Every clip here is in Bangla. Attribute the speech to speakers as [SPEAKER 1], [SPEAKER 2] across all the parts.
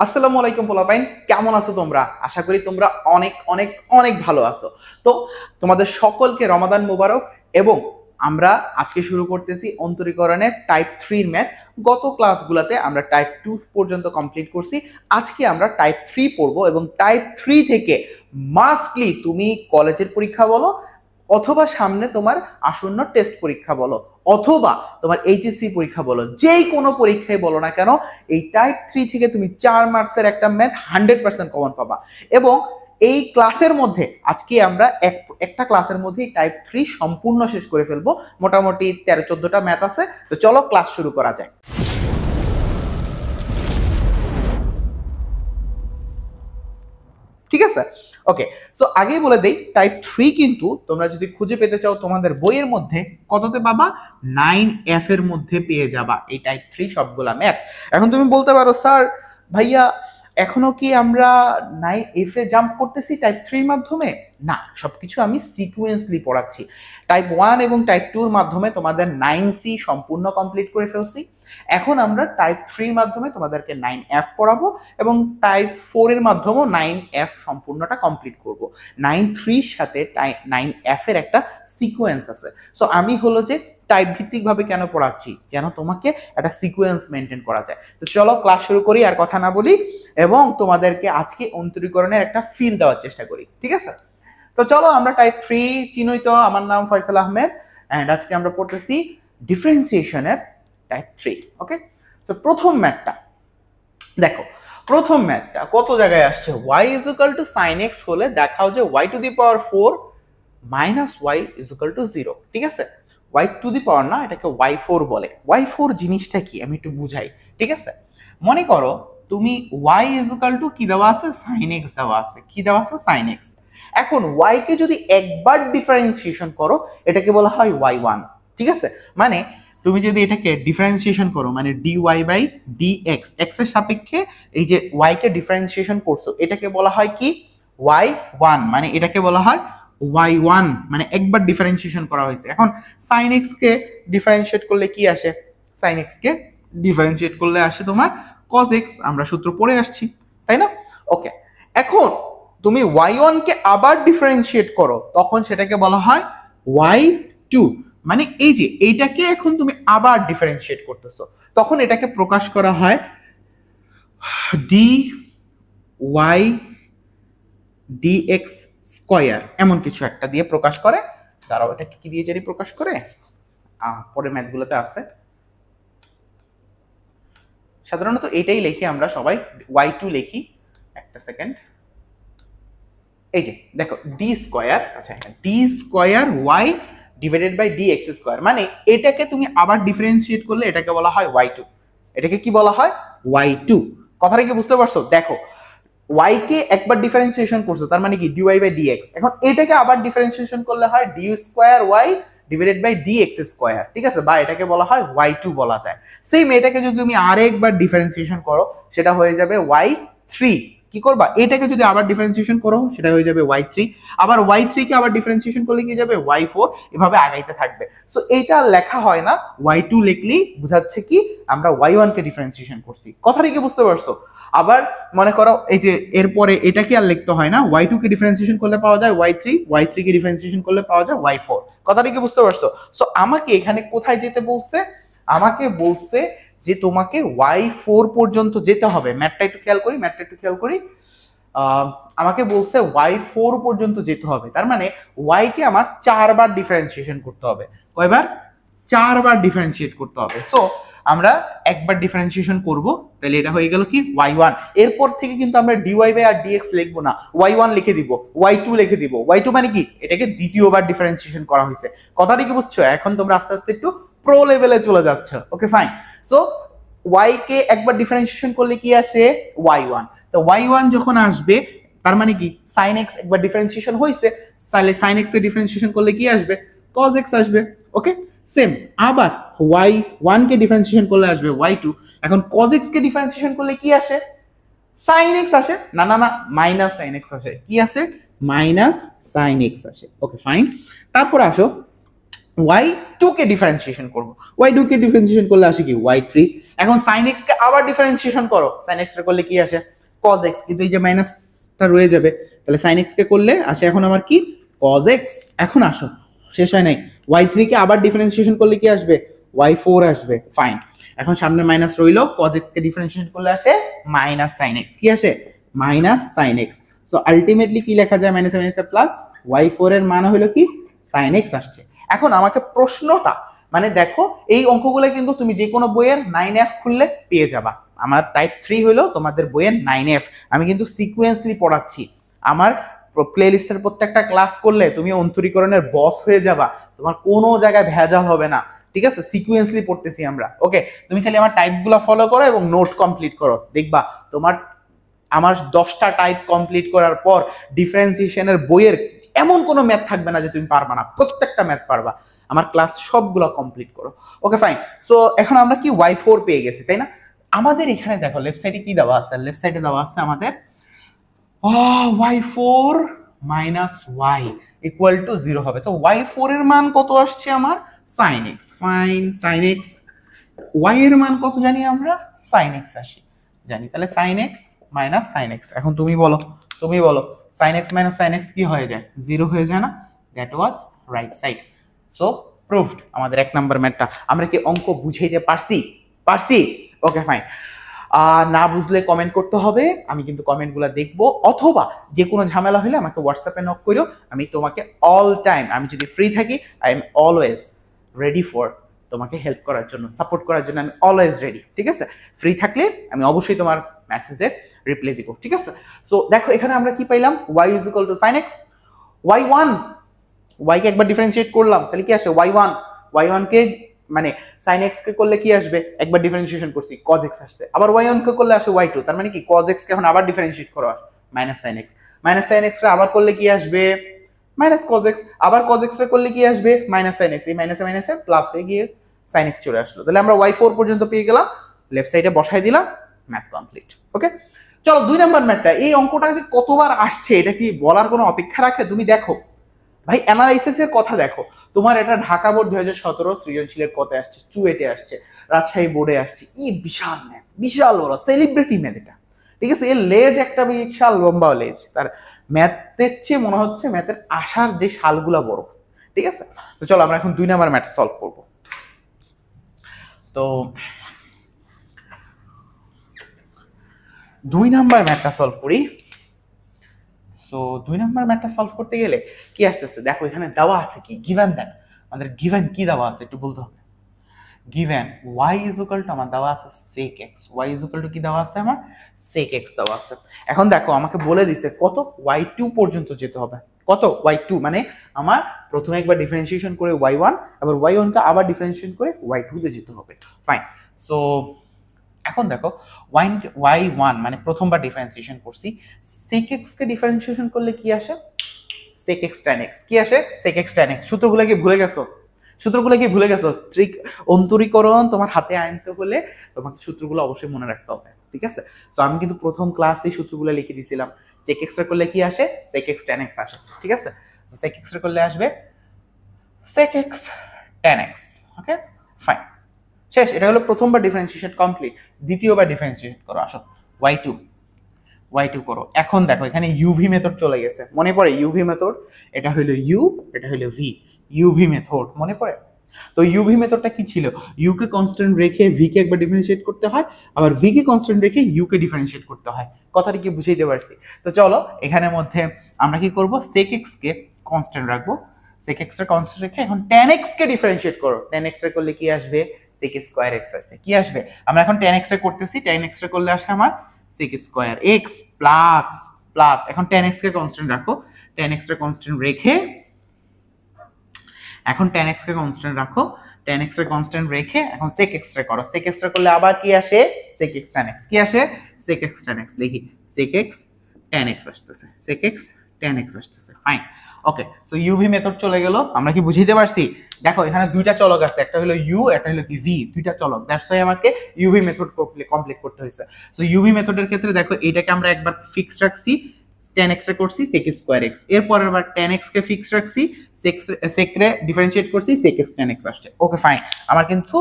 [SPEAKER 1] আসসালামু আলাইকুম পোলাপাইন, কেমন আছো তোমরা? আশা করি তোমরা অনেক অনেক অনেক ভালো আছো। তো তোমাদের সকলকে রমাদান মোবারক। এবং আমরা আজকে শুরু করতেছি অন্তরীকরণের টাইপ 3 এর ম্যাথ। গত ক্লাসগুলোতে আমরা টাইপ 2 পর্যন্ত কমপ্লিট করছি। আজকে আমরা টাইপ 3 পড়বো এবং টাইপ 3 থেকে মাস্টলি তুমি কলেজের পরীক্ষা বলো, অথবা সামনে তোমার আসন্ন টেস্ট পরীক্ষা বলো, অথবা তোমার এইচএসসি পরীক্ষা বলো, যেই কোনো পরীক্ষায় বলো না কেন, এই টাইপ 3 থেকে তুমি 4 মার্কসের একটা ম্যাথ 100% কমন পাবা। এবং এই ক্লাসের মধ্যে আজকে আমরা একটা ক্লাসের মধ্যে টাইপ 3 সম্পূর্ণ শেষ করে ফেলবো। মোটামুটি 13-14টা ম্যাথ আছে। তো চলো ক্লাস শুরু করা যায়। ঠিক আছে, ওকে। সো আগেই বলে দেই, টাইপ 3 কিন্তু তোমরা যদি খুঁজে পেতে চাও তোমাদের বইয়ের মধ্যে কততে পাবা, 9F এর মধ্যে পেয়ে যাবা এই টাইপ 3 সবগুলা ম্যাথ। এখন তুমি বলতে পারো, স্যার ভাইয়া এখনো কি আমরা 9F এ জাম্প করতেছি টাইপ 3 মাধ্যমে? না, সবকিছু আমি সিকুয়েন্সলি পড়াচ্ছি। টাইপ 1 এবং টাইপ 2 এর মাধ্যমে তোমাদের 9C সম্পূর্ণ কমপ্লিট করে ফেলছি। এখন আমরা টাইপ 3 এর মাধ্যমে তোমাদেরকে 9F পড়াবো এবং টাইপ 4 এর মাধ্যমেও 9F সম্পূর্ণটা কমপ্লিট করব। 9-3 এর সাথে 9F এর একটা সিকোয়েন্স আছে। সো আমি হলো যে টাইপ ভিত্তিক ভাবে কেন পড়াচ্ছি, যেন তোমাকে একটা সিকোয়েন্স মেনটেন করা যায়। তো চলো ক্লাস শুরু করি, আর কথা না বলি, এবং তোমাদেরকে আজকে অন্তরীকরণের একটা ফিল দেওয়ার চেষ্টা করি। ঠিক আছে, তো চলো আমরা টাইপ 3 চিনই তো। আমার নাম ফয়সাল আহমেদ এন্ড আজকে আমরা পড়তেছি ডিফারেন্সিয়েশনের টাইপ 3। ওকে, তো প্রথম ম্যাথটা দেখো। প্রথম ম্যাথটা কত জায়গায় আসছে, y is equal two sin x হলে দেখাও যে y two the power 4 minus y is equal two 0। ঠিক আছে, y টু দি পাওয়ার না, এটাকে y4 বলে। y4 জিনিসটা কি আমি একটু বুঝাই। ঠিক আছে, মনে করো তুমি y ইজ ইকুয়াল টু কি দেওয়া আছে, sin x দেওয়া আছে। কি দেওয়া আছে, sin x। এখন y কে যদি একবার ডিফারেন্সিয়েশন করো, এটাকে বলা হয় y1। ঠিক আছে, মানে তুমি যদি এটাকে ডিফারেন্সিয়েশন করো, মানে dy বাই dx, x এর সাপেক্ষে এই যে y কে ডিফারেন্সিয়েশন করছো, এটাকে বলা হয় কি, y1। মানে এটাকে বলা হয় y1, মানে একবার ডিফারেন্সিয়েশন করা হয়েছে। এখন sin x কে ডিফারেন্সিয়েট করলে কি আসে, sin x কে ডিফারেন্সিয়েট করলে আসে তোমার cos x। আমরা সূত্র পড়ে আসছি, তাই না? ওকে, এখন তুমি y1 কে আবার ডিফারেন্সিয়েট করো, তখন সেটাকে বলা হয় y2। মানে এই যে এইটাকে এখন তুমি আবার ডিফারেন্সিয়েট করতেছো, তখন এটাকে প্রকাশ করা হয় dy dx স্কয়ার, এমন কিছু একটা দিয়ে প্রকাশ করে। দাঁড়াও, এটা কি দিয়ে জানি প্রকাশ করে, পরে ম্যাথগুলোতে আছে। সাধারণত এটাই লিখি আমরা সবাই, y2 লিখি। একটা সেকেন্ড, এই যে দেখো ডি স্কয়ার। আচ্ছা, d square y divided by dx square, মানে এটাকে তুমি আবার ডিফারেন্সিয়েট করলে এটাকে বলা হয় y2। এটাকে কি বলা হয়, y2। কথাটা কি বুঝতে পারছো? দেখো, y কে একবার ডিফারেন্সিয়েশন করছো, তার মানে কি dy বাই dx। এখন এটাকে আবার ডিফারেন্সিয়েশন করলে হয় d square y divided by dx square. ঠিক আছে, বা এটাকে বলা হয় y2 বলা যায়। সেম এটাকে যদি তুমি আরেকবার ডিফারেন্সিয়েশন করো, সেটা হয়ে যাবে y3। কি করবা, এটাকে যদি আবার ডিফারেন্সিয়েশন করো, সেটা হয়ে যাবে y3। আবার y3 কে আবার ডিফারেন্সিয়েশন করলে কি যাবে, y4। এভাবে আগাইতে থাকবে। সো এটা লেখা হয় না, y2 লিখলেই বোঝাচ্ছে কি আমরা y1 কে ডিফারেন্সিয়েশন করছি। কথাটা কি বুঝতে পারছো? আবার মনে করো এই যে এরপরে এটাকে আর লিখতে হয় না, y2 কে ডিফারেন্সিয়েশন করলে পাওয়া যায় y3, y3 কে ডিফারেন্সিয়েশন করলে পাওয়া যায় y4। কথাটা কি বুঝতে পারছো? সো আমাকে এখানে কোথায় যেতে বলছে, আমাকে বলছে যে তোমাকে y4 পর্যন্ত যেতে হবে। ম্যাথটা একটু খেয়াল করি, আমাকে বলছে y4 পর্যন্ত যেতে হবে। তার মানে y কে আমার 4বার ডিফারেন্সিয়েশন করতে হবে। কয়বার? 4বার ডিফারেন্সিয়েট করতে হবে। সো আমরা একবার ডিফারেন্সিয়েশন করব, তাহলে এটা হয়ে গেল কি y1। এরপর থেকে কিন্তু আমরা dy বাই আর dx লিখবো না, y1 লিখে দিব, y2 লিখে দিব। y2 মানে কি, এটাকে দ্বিতীয়বার ডিফারেন্সিয়েশন করা হয়েছে। কথাটা কি বুঝছো? এখন তোমরা আস্তে আস্তে একটু প্রো লেভেলে চলে যাচ্ছ। Okay fine. সো y কে একবার ডিফারেন্সিয়েশন করলে কি আসে, y1। তো y1 যখন আসবে, তার মানে কি sin x একবার ডিফারেন্সিয়েশন হয়েছে, তাহলে sin x এর ডিফারেন্সিয়েশন করলে কি আসবে, cos x আসবে। ওকে, সেম আবার y1 কে ডিফারেন্সিয়েশন করলে আসবে y2। এখন cos x কে ডিফারেন্সিয়েশন করলে কি আসে, sin x আসে। না না না, মাইনাস sin x আসে। কি আসে, মাইনাস sin x আসে। Okay fine. তারপর আসো, y2 কে ডিফারেন্সিয়েশন করব, y2 কে ডিফারেন্সিয়েশন করলে আসে কি y3। এখন sin x কে আবার ডিফারেন্সিয়েশন করো, sin x কে করলে কি আসে cos x, কিন্তু এই যে মাইনাসটা রয়ে যাবে, তাহলে sin x কে করলে আসে এখন আমার কি cos x। এখন আসো, শেষ হয় নাই, y3 কে আবার ডিফারেন্সিয়েশন করলে কি আসবে y4 আসবে, ফাইন। এখন সামনে মাইনাস রইলো, cos x কে ডিফারেন্সিয়েশন করলে আসে মাইনাস sin x, কি আসে minus sin x। So ultimately কি লেখা যায় মাইনাস মাইনাস প্লাস, y4 এর মান হলো কি sin x আসছে। এখন আমাকে প্রশ্নটা মানে দেখো, এই অঙ্কগুলো কিন্তু তুমি যে কোনো বইয়ের 9F খুললে পেয়ে যাবা। আমার টাইপ 3 হলো তোমাদের বইয়ের 9F, আমি কিন্তু সিকোয়েন্সলি পড়াচ্ছি। আমার প্লে লিস্টের প্রত্যেকটা ক্লাস করলে তুমি অন্তরীকরণের বস হয়ে যাবা, তোমার কোনো জায়গায় ভেজাল হবে না, ঠিক আছে? সিকোয়েন্সলি পড়তেছি আমরা, ওকে? তুমি খালি আমার টাইপগুলো ফলো করো এবং নোট কমপ্লিট করো, দেখবা তোমার আমার 10টা টাইপ কমপ্লিট করার পর ডিফারেন্সিয়েশনের বইয়ের এমন কোনো ম্যাথ থাকবে না যে তুমি পারবা না, প্রত্যেকটা ম্যাথ পারবা। আমার ক্লাস সবগুলো কমপ্লিট করো, ওকে ফাইন। সো এখন আমরা কি y4 পেয়ে গেছি, তাই না? আমাদের এখানে দেখো লেফট সাইডে কি দেওয়া আছে, লেফট সাইডে দেওয়া আছে আমাদের y4 minus y equal to 0 হবে। তো y4 এর মান কত আসছে আমার sin x, fine sin x। y এর মান কত জানি আমরা sin x আসি জানি, তাহলে sin x minus sin x। এখন তুমি বলো sin x minus sin x কি হয়ে যায় 0 হয়ে যায় না? That was right side. So proved আমাদের 1 নাম্বার ম্যাথটা। আমরা কি অঙ্ক বুঝাইতে পারছি? Okay fine. না বুঝলে কমেন্ট করতে হবে, আমি কিন্তু কমেন্টগুলো দেখবো, অথবা যে কোনো ঝামেলা হলে আমাকে হোয়াটসঅ্যাপে নক করো, আমি তোমাকে অল টাইম, আমি যদি ফ্রি থাকি I am always ready for তোমাকে হেল্প করার জন্য, সাপোর্ট করার জন্য আমি অলওয়েজ রেডি, ঠিক আছে? ফ্রি থাকলে আমি অবশ্যই তোমার মেসেজের রিপ্লাই দিব, ঠিক আছে? সো দেখো এখানে আমরা কি পাইলাম, y is equal two sin x, y1 y কে একবার ডিফারেন্সিয়েট করলাম, তাহলে কি আসে y1 কে মানে sin x কে করলে কি আসবে, একবার ডিফারেন্সিয়েশন করছি cos x আসছে, আবার y1 কে করলে আসে y2, তার মানে কি cos x কে এখন আবার ডিফারেন্সিয়েট করো মাইনাস sin x রে আবার করলে কি আসবে মাইনাস cos x, আবার cos x রে করলে কি আসবে মাইনাস sin x, এই মাইনাসে প্লাস হয়ে গিয়ে sin x চলে আসলো। তাহলে আমরা y4 পর্যন্ত পেয়ে গেলাম, লেফট সাইডে বসাই দিলাম, ম্যাথ কমপ্লিট, ওকে? চলো 2 নাম্বার ম্যাথটা, এই অঙ্কটা যে কতবার আসছে এটা কি বলার কোনো অপেক্ষা রাখে? তুমি দেখো ভাই, অ্যানালাইসিসের কথা দেখো, তোমার এটা ঢাকা বোর্ড 2017 সৃজনশীলের কত আসছে, চুয়েটে আসছে, রাজশাহী বোর্ডে আসছে, বিশাল ম্যাথ, বিশাল বড় সেলিব্রিটি ম্যাথ এটা, ঠিক আছে? এর লেজ একটা বিশাল লম্বা লেজ, তার ম্যাথের চেয়ে মনে হচ্ছে ম্যাথের আসার যে সালগুলা বড়, ঠিক আছে? তো চলো আমরা এখন 2 নাম্বার ম্যাথ সলভ করব। তো 2 নাম্বার ম্যাথটা সলভ করি। সো 2 নাম্বার ম্যাথটা সলভ করতে গেলে কি আসতেছে দেখো, এখানে দেওয়া আছে কি গিভেন, দেন আমাদের গিভেন কি দেওয়া আছে একটু বলতে হবে। Given y is equal two আমার দেওয়া আছে sec x, y is equal two কি দেওয়া আছে আমার sec x দেওয়া আছে। এখন দেখো আমাকে বলে দিছে কত y2 পর্যন্ত যেতে হবে, কত y2 মানে আমার প্রথমে একবার ডিফারেন্সিয়েশন করে y1, আবার y1 কে আবার ডিফারেন্সিয়েশন করে y2 তে যেতে হবে, ফাইন। সো এখন দেখো y1 মানে প্রথমবার ডিফারেন্সিয়েশন করছি, sec x কে ডিফারেন্সিয়েশন করলে কি আসে sec x tan x, কি আসে sec x tan x। সূত্রগুলো কি ভুলে গেছো? ট্রিক অন্তরীকরণ তোমার হাতে আনতে হলে তোমাকে সূত্রগুলো অবশ্যই মনে রাখতে হবে, ঠিক আছে? সো আমি কিন্তু প্রথম ক্লাসেই সূত্রগুলো লিখে দিয়েছিলাম, sec x করলে কি আসে sec x tan x আসে, ঠিক আছে? সো sec x করলে আসবে sec x tan x, okay fine, শেষ। এটা হলো প্রথমবার ডিফারেন্সিয়েশন কমপ্লিট। দ্বিতীয়বার ডিফারেন্সিয়েট করো, আসো y2 করো। এখন দেখো এখানে ইউভি মেথড চলে গেছে, মনে পড়ে ইউভি মেথড, এটা হলো ইউ, এটা হলো ভি, ইউভি মেথড মনে পড়ে? তো ইউভি মেথডটা কি ছিল, ইউ কে কনস্ট্যান্ট রেখে ভি কে একবার ডিফারেন্সিয়েট করতে হয়, আবার ভি কে কনস্ট্যান্ট রেখে ইউ কে ডিফারেন্সিয়েট করতে হয়। কথাটা কি বুঝাইতে পারছি? তো চলো এখানের মধ্যে আমরা কি করব, sec x কে কনস্ট্যান্ট রাখবো, sec x এর কনস্ট্যান্ট রেখে এখন tan x কে ডিফারেন্সিয়েট করো, tan x এর করলে কি আসবে sec স্কয়ার x আসবে, কি আসবে? আমরা এখন tan x এর করতেছি, tan x এর করলে আসে আমার sec স্কয়ার x প্লাস এখন tan x কে কনস্ট্যান্ট রাখো, tan x এর কনস্ট্যান্ট রেখে এখন tan x কে কনস্ট্যান্ট রাখো, tan x এর কনস্ট্যান্ট রেখে এখন sec x এর করো, sec x এর করলে আবার কি আসে sec x tan x, কি আসে sec x tan x, লিখি sec x tan x আসতেছে, sec x tan x আসতেছে, ফাইন, ওকে। সো ইউভি মেথড চলে গেল, আমরা কি বুঝাইতে পারছি? দেখো এখানে দুইটা চলক আছে, একটা হলো ইউ, একটা হলো কি ভি, দুইটা চলক, দ্যাটস ওয়াই আমাকে ইউভি মেথড কমপ্লিট করতে হয়েছে। সো ইউভি মেথডের ক্ষেত্রে দেখো এটাকে আমরা একবার ফিক্স রাখছি, tan x রে করছি sec স্কয়ার x, এর পরের বার tan x কে ফিক্স রাখছি, sec রে ডিফারেন্সিয়েট করছি sec x tan x আসছে। ওকে ফাইন, আমার কিন্তু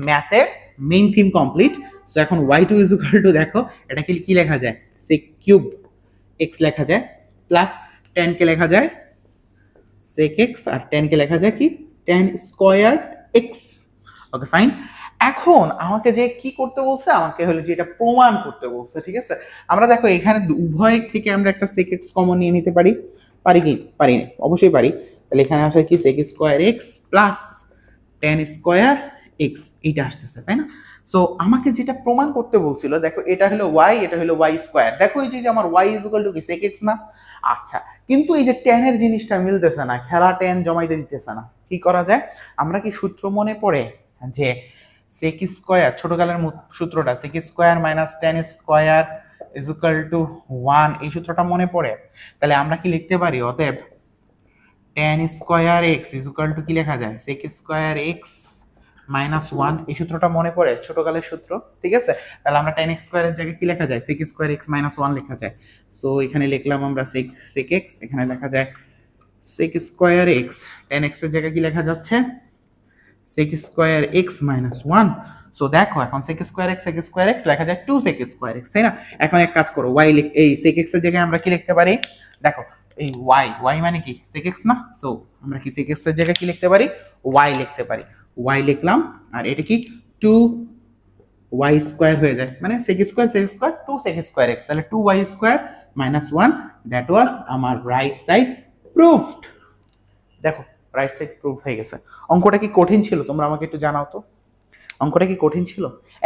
[SPEAKER 1] ম্যাথের মেইন থিম কমপ্লিট। সো এখন y2 ইজ ইকুয়াল টু, দেখো এটা কি লেখা যায়, sec কিউব x লেখা যায়, প্লাস tan কে লেখা যায় sec x, আর tan কে লেখা যায় কি tan square x। Okay fine, এখন আমাকে যে কি করতে বলছে, আমাকে হলো যে এটা প্রমাণ করতে বলছে, ঠিক আছে। আমরা দেখো এখানে উভয় থেকে আমরা একটা sec x কমন নিয়ে নিতে পারি, পারি কি পারি না, অবশ্যই পারি। তাহলে এখানে আসে কি sec square x plus tan square x, এইটা আসতেছে, তাই না। সো আমাকে যেটা প্রমাণ করতে বলছিল, দেখো এটা হলো y, এটা হলো y স্কয়ার, দেখো এই যে আমার y ইজ ইকুয়াল টু কি sec x না। আচ্ছা, কিন্তু এই যে tan এর জিনিসটা মিলতেছে না, খেলা tan জমাইতে দিতেছে না, কি করা যায়, আমরা কি সূত্র মনে পড়ে যে sec স্কয়ার, ছোটকালের সূত্রটা sec square minus tan square is equal two 1, এই সূত্রটা মনে পড়ে। তাহলে আমরা কি লিখতে পারি, অতএব tan square x is equal two কি লেখা যায়, sec স্কয়ার x মাইনাস 1, এই সূত্রটা মনে পড়ে, ছোটকালের সূত্র, ঠিক আছে। তাহলে আমরা tan x স্কয়ারের জায়গায় কি লেখা যায়, sec স্কয়ার x মাইনাস 1 লেখা যায়। সো এখানে লিখলাম আমরা sec x, এখানে লেখা যায় sec square x, tan x এর জায়গায় কি লেখা যাচ্ছে sec square x minus 1। So দেখো এখন sec স্কয়ার x লেখা যায় 2 sec স্কয়ার x, তাই না। এখন এক কাজ করো, y এই sec x এর জায়গায় আমরা কি লিখতে পারি, দেখো এই y মানে কি sec x না। সো আমরা কি sec x এর জায়গায় কি লিখতে পারি, y লিখতে পারি, y লিখলাম, আর এটা কি 2y স্কয়ার হয়ে যায়, মানে sec square 2 sec square x, তাহলে 2y square minus 1, that was আমার রাইট সাইড প্রুফড। দেখো রাইট সাইড প্রুফ হয়ে গেছে। অঙ্কটা কি কঠিন ছিল, তোমরা আমাকে একটু জানাও তো, অঙ্কটা কি কঠিন ছিল?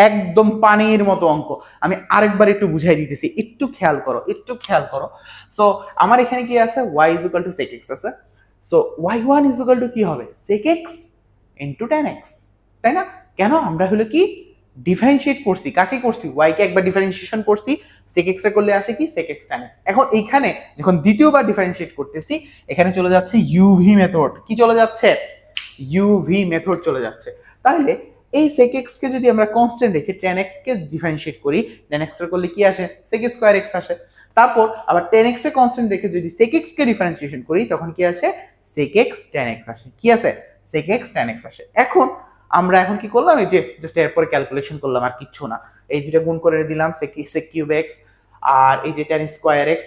[SPEAKER 1] একদম পানির মতো অঙ্ক। আমি আরেকবার একটু বুঝাই দিতেছি, একটু খেয়াল করো, একটু খেয়াল করো। সো আমার এখানে কি আছে, y is equal to sec x আছে। So y1 is equal to কি হবে, sec x into tan x, তাই না। কেন, আমরা হলো কি ডিফারেন্সিয়েট করছি, কাকে করছি, y কে একবার ডিফারেন্সিয়েশন করছি, sec x এর করলে আসে কি sec x tan x। এখন এইখানে যখন দ্বিতীয়বার ডিফারেন্সিয়েট করতেছি, এখানে চলে যাচ্ছে uv মেথড, কি চলে যাচ্ছে, uv মেথড চলে যাচ্ছে। তাহলে এই sec x কে যদি আমরা কনস্ট্যান্ট রেখে tan x কে ডিফারেন্সিয়েট করি, tan x এর করলে কি আসে, sec স্কয়ার x আসে। তারপর আবার tan x এর কনস্ট্যান্ট রেখে যদি sec x কে ডিফারেন্সিয়েশন করি, তখন কি আসে, sec x tan x আসে, কি আছে, sec x tan x আসে। এখন আমরা এখন কি করলাম, এই যে জাস্ট এরপরে ক্যালকুলেশন করলাম, আর কিচ্ছু না, এই দুটো গুণ করে দিলাম sec কিউব x, আর এই যে tan স্কয়ার x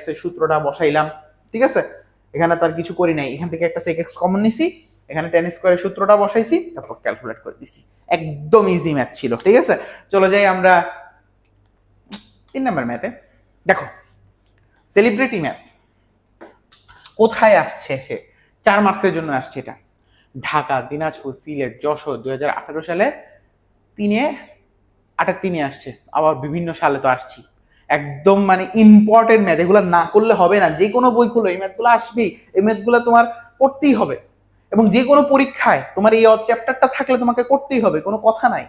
[SPEAKER 1] এর সূত্রটা বসাইলাম, ঠিক আছে। এখানে তার কিছু করি নাই, এখান থেকে একটা sec x কমন নিছি, এখানে tan স্কয়ারের সূত্রটা বসাইছি, তারপর ক্যালকুলেট করে দিছি, একদম ইজি ম্যাথ ছিল, ঠিক আছে। চলে যাই আমরা 3 নাম্বার ম্যাথে। দেখো সেলিব্রিটি ম্যাথ কোথায় আসছে, সে 4 মার্কসের জন্য আসছে। এটা ঢাকা, দিনাজপুর, সিলেট, যশোর 2018 সালে 3-8 আসছে, আবার বিভিন্ন সালে তো আসছি। একদম মানে ইম্পর্টেন্ট ম্যাথ, এগুলো না করলে হবে না, যে কোনো বই খুলো এই ম্যাথগুলো আসবেই, এই ম্যাথগুলো তোমার করতেই হবে, এবং যে কোনো পরীক্ষায় তোমার এই চ্যাপ্টারটা থাকলে তোমাকে করতেই হবে, কোনো কথা নাই।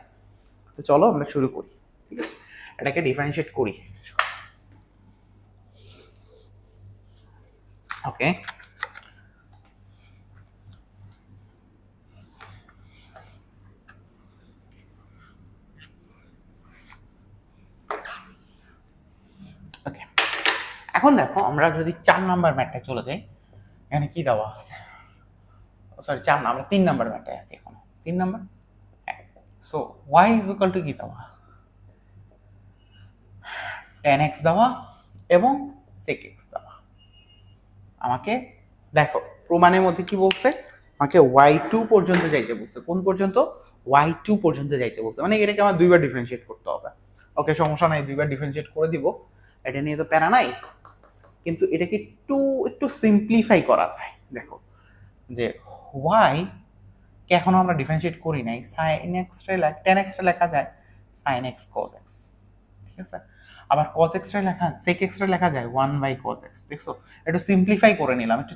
[SPEAKER 1] তো চলো আমরা শুরু করি, ঠিক আছে, এটাকে ডিফারেন্সিয়েট করি। ওকে, ওকে, এখন দেখো আমরা যদি 4 নাম্বার ম্যাথটা চলে যাই, এখানে কি দেওয়া আছে, সরি 4 না, আমরা 3 নাম্বার ম্যাথে আছি এখন, 3 number. So y is equal two কি দেওয়া, tan x দেওয়া এবং sec x দেওয়া। আমাকে দেখো প্রমাণের মধ্যে কি বলছে, আমাকে y2 পর্যন্ত যাইতে বলছে, কোন পর্যন্ত, y2 পর্যন্ত যাইতে বলছে, মানে এটাকে আমার দুইবার ডিফারেন্সিয়েট করতে হবে। ওকে সমস্যা নাই, দুইবার ডিফারেন্সিয়েট করে দিব, এটা নিয়ে তো প্যারা নাই। কিন্তু এটাকে একটু সিম্পলিফাই করা যায়। দেখো যে y কে এখনো আমরা ডিফারেন্সিয়েট করি নাই, sin x রে tan x রে লেখা যায় sin x cos x, ঠিক আছে। আবার cos x রে লেখা, sec x রে লেখা যায় 1/cos x। দেখছো একটু সিম্পলিফাই করে নিলাম একটু,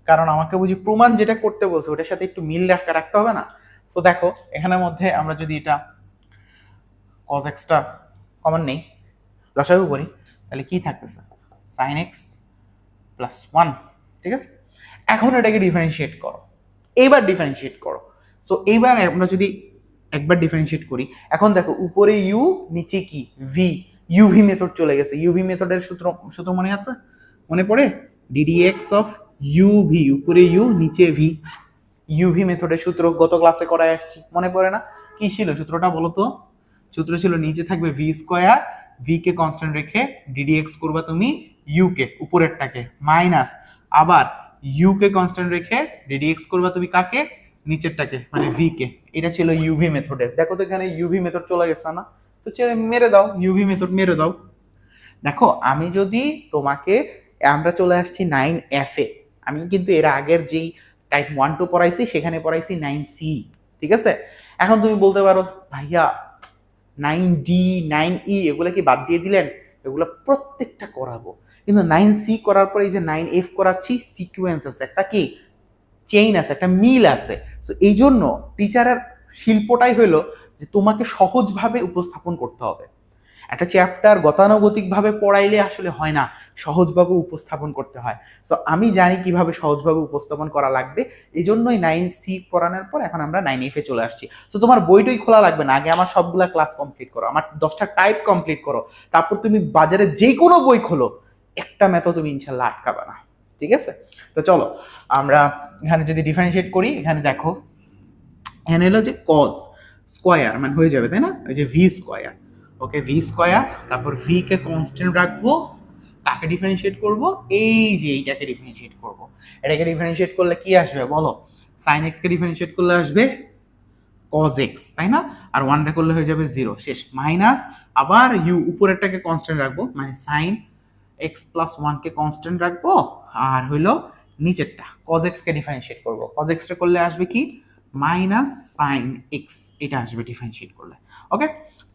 [SPEAKER 1] কারণ আমাকে বুঝি প্রমাণ যেটা করতে বলছে ওটার সাথে একটু মিল রাখতে হবে না। সো দেখো এখানের মধ্যে আমরা যদি এটা cos x টা কমন নেই, লসাগু করি, তাহলে কি থাকতেছে sin x প্লাস 1, ঠিক আছে। এখন এটাকে ডিফারেন্সিয়েট করো, এইবার ডিফারেন্সিয়েট করো। সো এইবার আমরা যদি একবার ডিফারেন্সিয়েট করি, এখন দেখো উপরে u নিচে কি v, uv মেথড চলে গেছে। uv মেথডের সূত্র মনে আছে, মনে পড়ে? ddx অফ uv, উপরে u নিচে v, ইউভি মেথডের সূত্র গত ক্লাসে করায় আসছি, মনে পড়ে না? কি ছিল সূত্রটা বলো তো? সূত্র ছিল নিচে থাকবে V square, V K constant রেখে ডিডিএক্স করবা তুমি ইউ কে, উপরেরটাকে, মাইনাস আবার ইউ কে কনস্ট্যান্ট রেখে ডিডিএক্স করবা তুমি কাকে? নিচেরটাকে, মানে ভি কে। এটা ছিল ইউভি মেথডের। দেখো তো এখানে ইউভি মেথড চলে গেছে না? তো মেরে দাও, ইউভি মেথড মেরে দাও। দেখো আমি যদি তোমাকে, আমরা চলে আসছি 9F এ, আমি কিন্তু এর আগের যেই টাইপ 1 2 পড়াইছি সেখানে পড়াইছি 9C, ঠিক আছে? এখন তুমি বলতে পারো ভাইয়া 9D 9E এগুলো কি বাদ দিয়ে দিলেন? এগুলো প্রত্যেকটা করাবো, কিন্তু 9C করার পরে এই যে 9F করাচ্ছি, সিকোয়েন্স আছে, একটা কি চেইন আছে, একটা মিল আছে। সো এই জন্য টিচারের শিল্পটাই হলো যে তোমাকে সহজভাবে উপস্থাপন করতে হবে। একটা চ্যাপ্টার গতানুগতিকভাবে পড়াইলে আসলে হয় না, সহজভাবে উপস্থাপন করতে হয়। সো আমি জানি কিভাবে সহজভাবে উপস্থাপন করা লাগবে, এই জন্যই 9C পড়ানোর পর এখন আমরা 9F এ চলে আসছি। তো তোমার বইটই খোলা লাগবে না, আগে আমার সবগুলা ক্লাস কমপ্লিট করো, আমার 10টা টাইপ কমপ্লিট করো, তারপর তুমি বাজারে যে কোনো বই খোলো, একটা ম্যাথও তুমি ইনশাল্লাহ আটকাবে না, ঠিক আছে? তো চলো আমরা এখানে যদি ডিফারেন্সিয়েট করি, এখানে দেখো এখানে হলো যে কজ স্কোয়ার মানে হয়ে যাবে, তাই না? ওই যে ভি স্কোয়ার, ওকে, ভি স্কোয়ার, তারপর ভি কে কনস্ট্যান্ট রাখবো, কাকে ডিফারেন্সিয়েট করব? এই যে এইটাকে ডিফারেন্সিয়েট করব। এটাকে ডিফারেন্সিয়েট করলে কি আসবে বলো? সাইন এক্স কে ডিফারেন্সিয়েট করলে আসবে কজ এক্স, তাই না? আর ওয়ানটা করলে হয়ে যাবে 0, শেষ। মাইনাস আবার ইউ, উপরেরটাকে কনস্ট্যান্ট রাখবো, মানে সাইন এক্স প্লাস 1 কে কনস্ট্যান্ট রাখবো, আর হইলো নিচেরটা কজ এক্স কে ডিফারেন্সিয়েট করবো। কজ এক্স টা করলে আসবে কি? মাইনাস সাইন এক্স, এটা আসবে ডিফারেন্সিয়েট করলে, ওকে?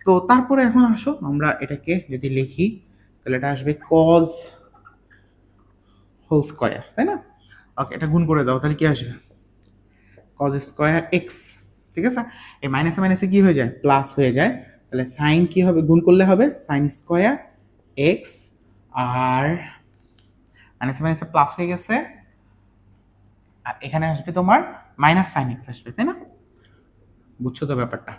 [SPEAKER 1] তো তারপরে এখন আসো আমরা এটাকে যদি লিখি, তাহলে এটা আসবে কজ হোল স্কয়ার, তাই না? ওকে, এটা গুণ করে দাও, তাহলে কি আসবে? কজ স্কয়ার এক্স, ঠিক আছে? এই মাইনাসে মাইনাসে কি হয়ে যায়? প্লাস হয়ে যায়। তাহলে সাইন কি হবে? গুণ করলে হবে সাইন স্কয়ার এক্স, আর মাইনাসে মাইনাসে প্লাস হয়ে গেছে, আর এখানে আসবে তোমার মাইনাস সাইন এক্স আসবে, তাই না? বুঝছো তো ব্যাপারটা?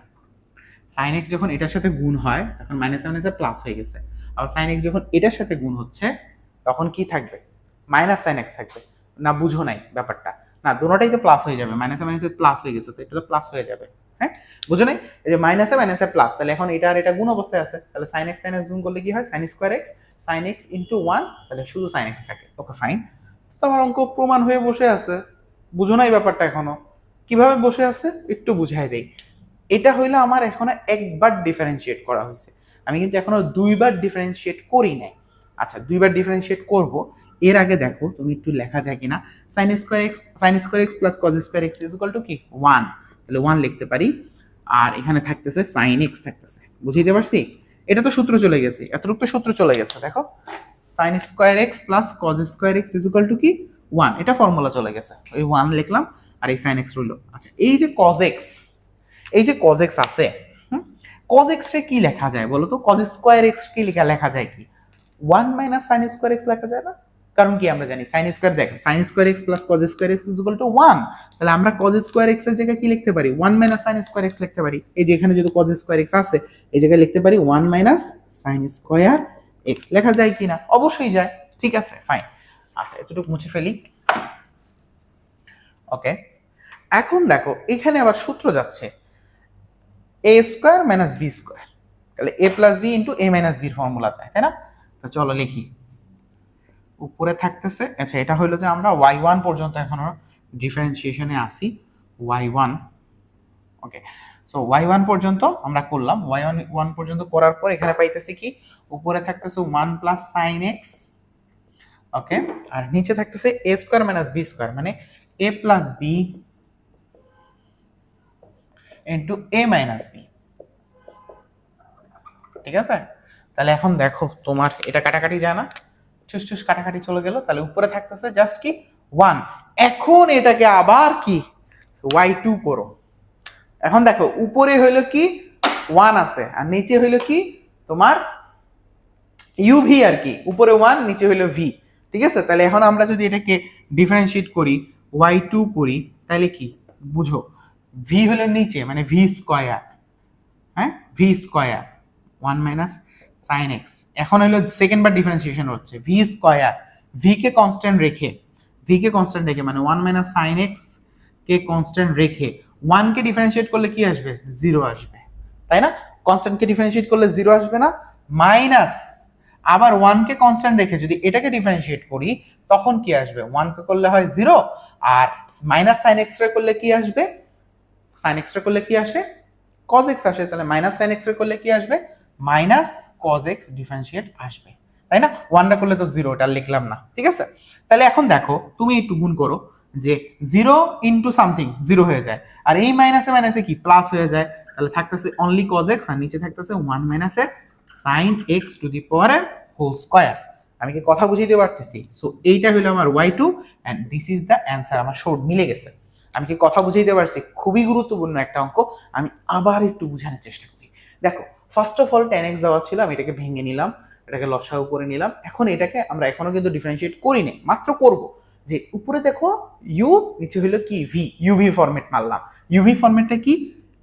[SPEAKER 1] সাইন এক্স যখন এটার সাথে গুণ হয় তখন মাইনাসে মাইনাসে প্লাস হয়ে গেছে, আর সাইন এক্স যখন এটার সাথে গুণ হচ্ছে তখন কি থাকবে? মাইনাস সাইন এক্স থাকবে। না বুঝো নাই ব্যাপারটা? না, দুটোটাই তো প্লাস হয়ে যাবে, মাইনাসে মাইনাসে প্লাস হয়ে গেছে, তো এটা তো প্লাস হয়ে যাবে। হ্যাঁ, বুঝো নাই? এই যে মাইনাসে মাইনাসে প্লাস, তাহলে এখন এটা আর এটা গুণ অবস্থায় আছে, তাহলে সাইন এক্স সাইন এক্স গুণ করলে কি হয়? Sine square x, sine x into 1, তাহলে শুধু সাইন এক্স থাকে। ওকে ফাইন, তোমার অঙ্ক প্রমাণ হয়ে বসে আছে। বুঝো নাই ব্যাপারটা এখনো? কিভাবে বসে আছে একটু বুঝাই দেই। এটা হইলো আমার এখনো একবার ডিফারেন্সিয়েট করা হয়েছে, আমি কিন্তু এখনো দুইবার ডিফারেন্সিয়েট করি নাই। আচ্ছা, দুইবার ডিফারেন্সিয়েট করব, এর আগে দেখো তুমি একটু লেখা যায় কিনা। Sign square x plus cos square x is equal two কি? 1, তাহলে 1 লিখতে পারি, আর এখানে থাকতেছে সাইন এক্স থাকতেছে। বুঝাইতে পারছি? এটা তো সূত্র চলে গেছে, এতটুকু তো সূত্র চলে গেছে। দেখো sign square x plus cos square x is equal two কি? 1, এটা ফর্মুলা চলে গেছে, ওই 1 লিখলাম, আর এই সাইন এক্স রইলো। আচ্ছা, এই যে কজ এক্স, এই যে কজ এক্স আছে, কজ এক্স রে কি লেখা যায় বলো তো? কজ স্কোয়ার এক্স কি লেখা যায় কি? 1 মাইনাস সাইন স্কোয়ার এক্স লেখা যায় না? কারণ কি আমরা জানি সাইন স্কোয়ার, দেখো sign square x plus cos square x is equal two 1, তাহলে আমরা কজ স্কোয়ার এক্স এর জায়গায় কি লিখতে পারি? 1 মাইনাস সাইন স্কোয়ার এক্স লিখতে পারি। এই যে এখানে যদি কজ স্কোয়ার এক্স আছে, এই জায়গায় লিখতে পারি 1 মাইনাস সাইন স্কোয়ার এক্স। লেখা যায় কিনা? অবশ্যই যায়, ঠিক আছে ফাইন। আচ্ছা, এতটুকু মুছে ফেলি, ওকে। এখন দেখো এখানে আবার সূত্র যাচ্ছে এ স্কোয়ার মাইনাস বি স্কোয়ার, তাহলে এ প্লাস বি ইন্টু এ মাইনাস বির ফর্মুলা যায়, তাই না? তো চলো লিখি। উপরে থাকতেছে, আচ্ছা এটা হইলো যে আমরা y1 পর্যন্ত এখনো ডিফারেন্সিয়েশনে আসি, y1, ওকে। সো y1 পর্যন্ত আমরা করলাম, y1 পর্যন্ত করার পর এখানে পাইতেছি কি? উপরে থাকতেছে 1 প্লাস সাইন এক্স, ওকে, আর নিচে থাকতেছে এ স্কোয়ার মাইনাস বি স্কোয়ার, মানে এ প্লাস বি ইন্টু এ মাইনাস বি, ঠিক আছে? তাহলে এখন দেখো তোমার এটা কাটাকাটি যায় না, চুস চুস কাটাকাটি চলে গেল, তাহলে উপরে থাকতেছে জাস্ট কি 1। এখন এটাকে আবার কি y2 করো। এখন দেখো উপরে হইলো কি 1 আছে, আর নিচে হইলো কি তোমার uv, আর কি উপরে 1 নিচে হইলো v, ঠিক আছে? তাহলে এখন আমরা যদি এটাকে ডিফারেন্সিয়েট করি, y2 করি, তাহলে কি বুঝো? v হলো নিচে, মানে v স্কয়ার, হ্যাঁ v square 1 minus sine x. এখন হলো সেকেন্ড বার ডিফারেন্সিয়েশন হচ্ছে v square, V K constant রেখে, মানে 1 মাইনাস সাইন এক্স কে কনস্ট্যান্ট রেখে 1 কে ডিফারেন্সিয়েট করলে কি আসবে? 0 আসবে, তাই না? কনস্ট্যান্ট কে ডিফারেন্সিয়েট করলে 0 আসবে না? মাইনাস আবার 1 কে কনস্ট্যান্ট রেখে যদি এটাকে ডিফারেন্সিয়েট করি তখন কি আসবে? 1 কে করলে হয় 0, আর মাইনাস সাইন এক্স রে করলে কি আসবে? সাইন এক্স রে করলে কি আসে? cos x আসে, তাহলে মাইনাস সাইন এক্স রে করলে কি আসবে? মাইনাস cos x ডিফারেন্সিয়েট আসবে, তাই না? 1 টা করলে তো 0, এটা লিখলাম না, ঠিক আছে? তাহলে এখন দেখো তুমি একটু গুণ করো যে 0 ইনটু সামথিং 0 হয়ে যায়, আর এই মাইনাসে মাইনাসে কি প্লাস হয়ে যায়, তাহলে থাকতেছে অনলি cos x, আর নিচে থাকতেছে 1 মাইনাস এর sin x টু দি পাওয়ার এর হোল স্কয়ার। আমি কি কথা বুঝিয়ে পারতেছি? সো এইটা হলো আমার y2 and this is the answer. আমার শর্ট মিলে গেছে। আমি কি কথা বুঝাইতে পারছি? খুবই গুরুত্বপূর্ণ একটা অঙ্ক, আমি আবার একটু বোঝানোর চেষ্টা করি। দেখো, first of all tan x দেওয়া ছিল, আমি এটাকে ভেঙে নিলাম, এটাকে লসাগু করে নিলাম। এখন এটাকে আমরা এখনো কিন্তু ডিফারেন্সিয়েট করি নাই, মাত্র করব। যে উপরে দেখো u, নিচে হলো কি v, uv ফরম্যাট মারলাম। uv ফরম্যাটটা কি?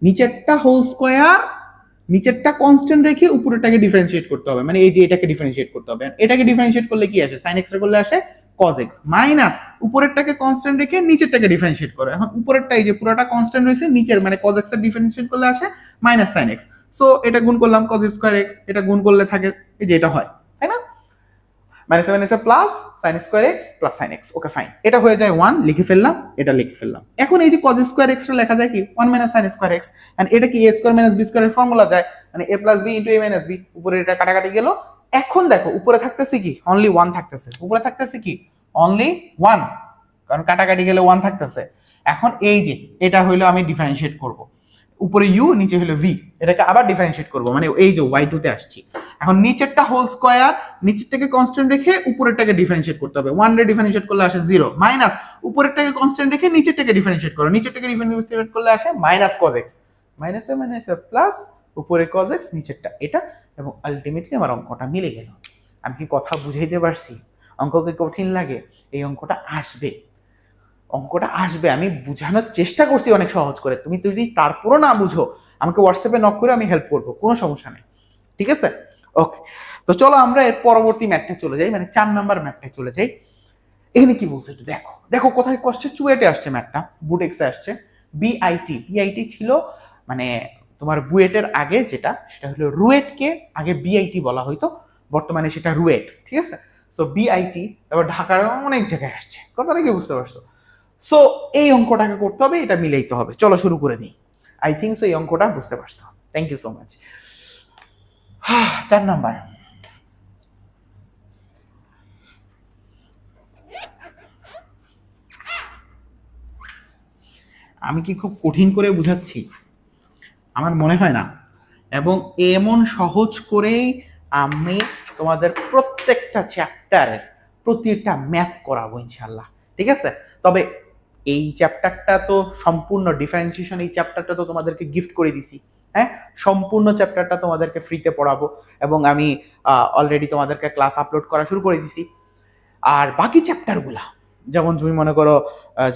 [SPEAKER 1] নিচেরটা হোল স্কয়ার, নিচেরটা কনস্ট্যান্ট রেখে উপরেরটাকে ডিফারেন্সিয়েট করতে হবে, মানে এই যে এটাকে ডিফারেন্সিয়েট করতে হবে। এটাকে ডিফারেন্সিয়েট করলে কি আসে? sin x রে করলে আসে cos x, মাইনাস উপরেরটাকে কনস্ট্যান্ট রেখে নিচেরটাকে ডিফারেন্সিয়েট করে। এখন উপরেরটা এই যে পুরোটা কনস্ট্যান্ট রয়েছে, নিচের মানে cos x এর ডিফারেন্সিয়েট করলে আসে মাইনাস sin x। সো এটা গুণ করলাম cos স্কয়ার x, এটা গুণ করলে থাকে এই যে এটা হয়, তাই না? মাইনাস মাইনাসে plus sin square x plus sin x, okay fine. এটা হয়ে যায় 1, লিখে ফেললাম, এটা লিখে ফেললাম। এখন এই যে cos স্কয়ার x টা লেখা যায় কি 1 minus sin square x, and এটা কি a square minus b square এর ফর্মুলা যায়, মানে a plus b into a minus b। উপরে এটা কাটাকাটি গেল। এখন দেখো উপরে থাকতেছে কি? অনলি 1 থাকতেছে। উপরে থাকতেছে কি? অনলি 1, কারণ কাটাকাটি গেলে 1 থাকতেছে। এখন এই যে এটা হইলো আমি ডিফারেন্সিয়েট করব, উপরে u নিচে হলো v, এটাকে আবার ডিফারেন্সিয়েট করব, মানে এই যে y2 তে আসছি। এখন নিচেরটা হোল স্কয়ার, নিচেরটাকে কনস্ট্যান্ট রেখে উপরেরটাকে ডিফারেন্সিয়েট করতে হবে। 1 রে ডিফারেন্সিয়েট করলে আসে 0, মাইনাস উপরেরটাকে কনস্ট্যান্ট রেখে নিচেরটাকে ডিফারেন্সিয়েট করো, নিচেরটাকে ডিফারেন্সিয়েট করলে আসে মাইনাস cos x, মাইনাসে মাইনাসে প্লাস, উপরে cos x নিচেরটা এটা, এবং আলটিমেটলি আমার অঙ্কটা মিলে গেল। আমি কি কথা বুঝাইতে পারছি? অঙ্ককে কঠিন লাগে? এই অঙ্কটা আসবে, অঙ্কটা আসবে। আমি বোঝানোর চেষ্টা করছি অনেক সহজ করে, তুমি যদি তারপরও না বুঝো আমাকে হোয়াটসঅ্যাপে নক করে আমি হেল্প করবো, কোনো সমস্যা নেই, ঠিক আছে? ওকে, তো চলো আমরা এর পরবর্তী ম্যাথটা চলে যাই, মানে 4 নাম্বার ম্যাথটায় চলে যাই। এখানে কি বলছে একটু দেখো, দেখো কোথায় কষ্টে চুয়েটে আসছে ম্যাথটা, বুটেক্সে আসছে। বিআইটি ছিল মানে তোমার বুয়েটের আগে যেটা, সেটা হলো রুয়েটকে আগে বিআইটি বলা হইতো, বর্তমানে সেটা রুয়েট, ঠিক আছে? সো বিআইটি, তারপর ঢাকার অনেক জায়গায় আসছে, কথাটা কি বুঝতে পারছো? সো এই অঙ্কটাকে করতে হবে, এটা মিলাইতে হবে। চলো শুরু করে দিই। আই থিঙ্ক সো এই অঙ্কটা বুঝতে পারছো। Thank you so much. 4 number, আমি কি খুব কঠিন করে বুঝাচ্ছি? আমার মনে হয় না। এবং এমন সহজ করেই আমি তোমাদের প্রত্যেকটা চ্যাপ্টারের প্রতিটা ম্যাথ করাবো ইনশাল্লাহ, ঠিক আছে? তবে এই চ্যাপ্টারটা তো সম্পূর্ণ ডিফারেন্সিয়েশন, এই চ্যাপ্টারটা তো তোমাদেরকে গিফট করে দিছি, হ্যাঁ? সম্পূর্ণ চ্যাপ্টারটা তোমাদেরকে ফ্রিতে পড়াবো, এবং আমি অলরেডি তোমাদেরকে ক্লাস আপলোড করা শুরু করে দিছি। আর বাকি চ্যাপ্টারগুলা, যেমন তুমি মনে করো